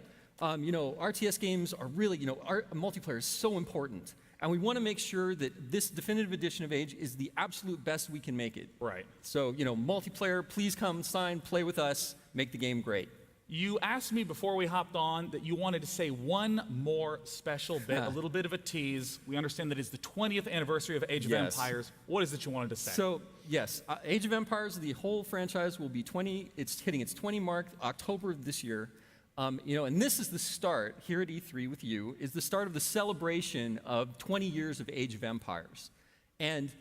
You know, RTS games are really, you know, our multiplayer is so important. And we want to make sure that this definitive edition of Age is the absolute best we can make it. Right. So, you know, multiplayer, please come, sign, play with us, make the game great. You asked me before we hopped on that you wanted to say one more special bit, a little bit of a tease. We understand that it's the 20th anniversary of Age of Empires. What is it you wanted to say? So, yes, Age of Empires, the whole franchise will be 20, it's hitting its 20 mark October of this year. You know, and this is the start, here at E3 with you, is the start of the celebration of 20 years of Age of Empires. And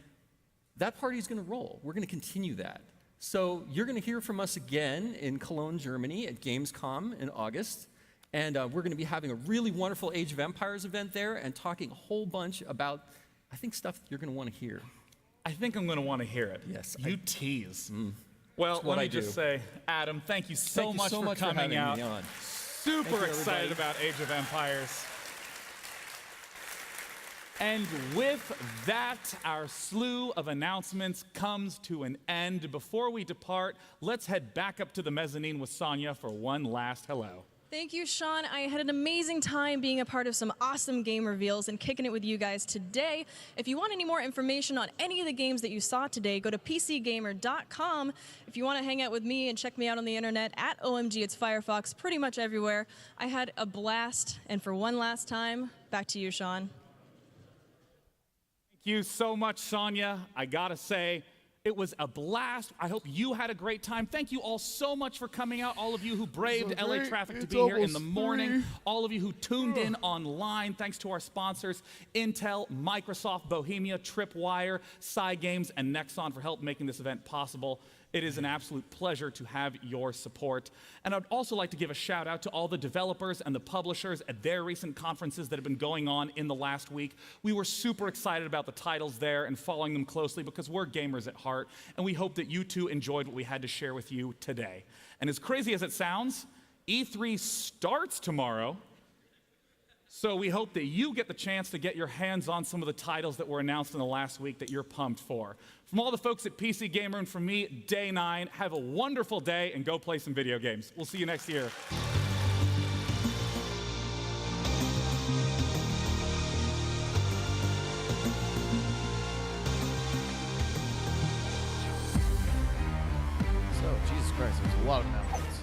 that party is going to roll. We're going to continue that. So you're going to hear from us again in Cologne, Germany at Gamescom in August. And we're going to be having a really wonderful Age of Empires event there and talking a whole bunch about, I think, stuff you're going to want to hear. I think I'm going to want to hear it. Yes. You tease. Well, what let me I do. just say, Adam, thank you so much for coming having out. me on. Super excited about Age of Empires. And with that, our slew of announcements comes to an end. Before we depart, let's head back up to the mezzanine with Sonia for one last hello. Thank you, Sean. I had an amazing time being a part of some awesome game reveals and kicking it with you guys today. If you want any more information on any of the games that you saw today, go to pcgamer.com. If you want to hang out with me and check me out on the internet, at OMG It's Firefox, pretty much everywhere. I had a blast, and for one last time, back to you, Sean. Thank you so much, Sonia. I gotta say, it was a blast. I hope you had a great time. Thank you all so much for coming out, all of you who braved LA traffic to be here in the morning, all of you who tuned in online. Thanks to our sponsors, Intel, Microsoft, Bohemia, Tripwire, Cygames, and Nexon for help making this event possible. It is an absolute pleasure to have your support. And I'd also like to give a shout out to all the developers and the publishers at their recent conferences that have been going on in the last week. We were super excited about the titles there and following them closely because we're gamers at heart, and we hope that you too enjoyed what we had to share with you today. And as crazy as it sounds, E3 starts tomorrow. So we hope that you get the chance to get your hands on some of the titles that were announced in the last week that you're pumped for. From all the folks at PC Gamer and from me, Day 9, have a wonderful day and go play some video games. We'll see you next year. So, Jesus Christ, there's a lot of announcements.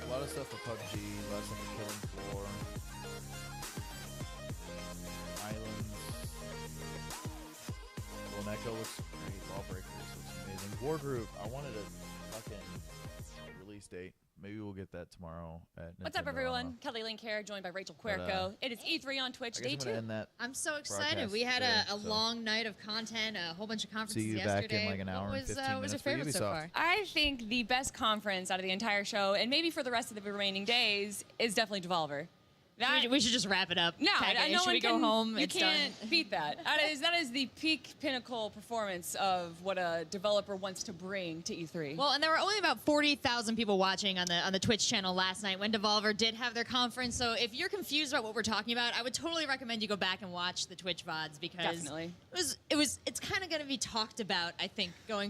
A lot of stuff for PUBG, a lot of stuff for Killing Floor, Islands. Well, Echo looks great. Lawbreakers looks amazing. War Group, I wanted a fucking release date. Maybe we'll get that tomorrow at What's up, Nintendo. everyone? Kelly Link here, joined by Rachel But, Querco. It is E3 on Twitch, I guess day I'm 2. gonna end that I'm so excited. broadcast We had there, a so. long night of content, a whole bunch of conferences See you yesterday. back in like an hour and 15 What was your minutes for favorite so Ubisoft. far? I think the best conference out of the entire show, and maybe for the rest of the remaining days, is definitely Devolver. We should just wrap it up. No, Pack it in. no Should one we go can, home? You It's can't done. beat that. That is the peak pinnacle performance of what a developer wants to bring to E3. Well, and there were only about 40,000 people watching on the Twitch channel last night when Devolver did have their conference. So if you're confused about what we're talking about, I would totally recommend you go back and watch the Twitch VODs because Definitely. it's kind of going to be talked about, I think, going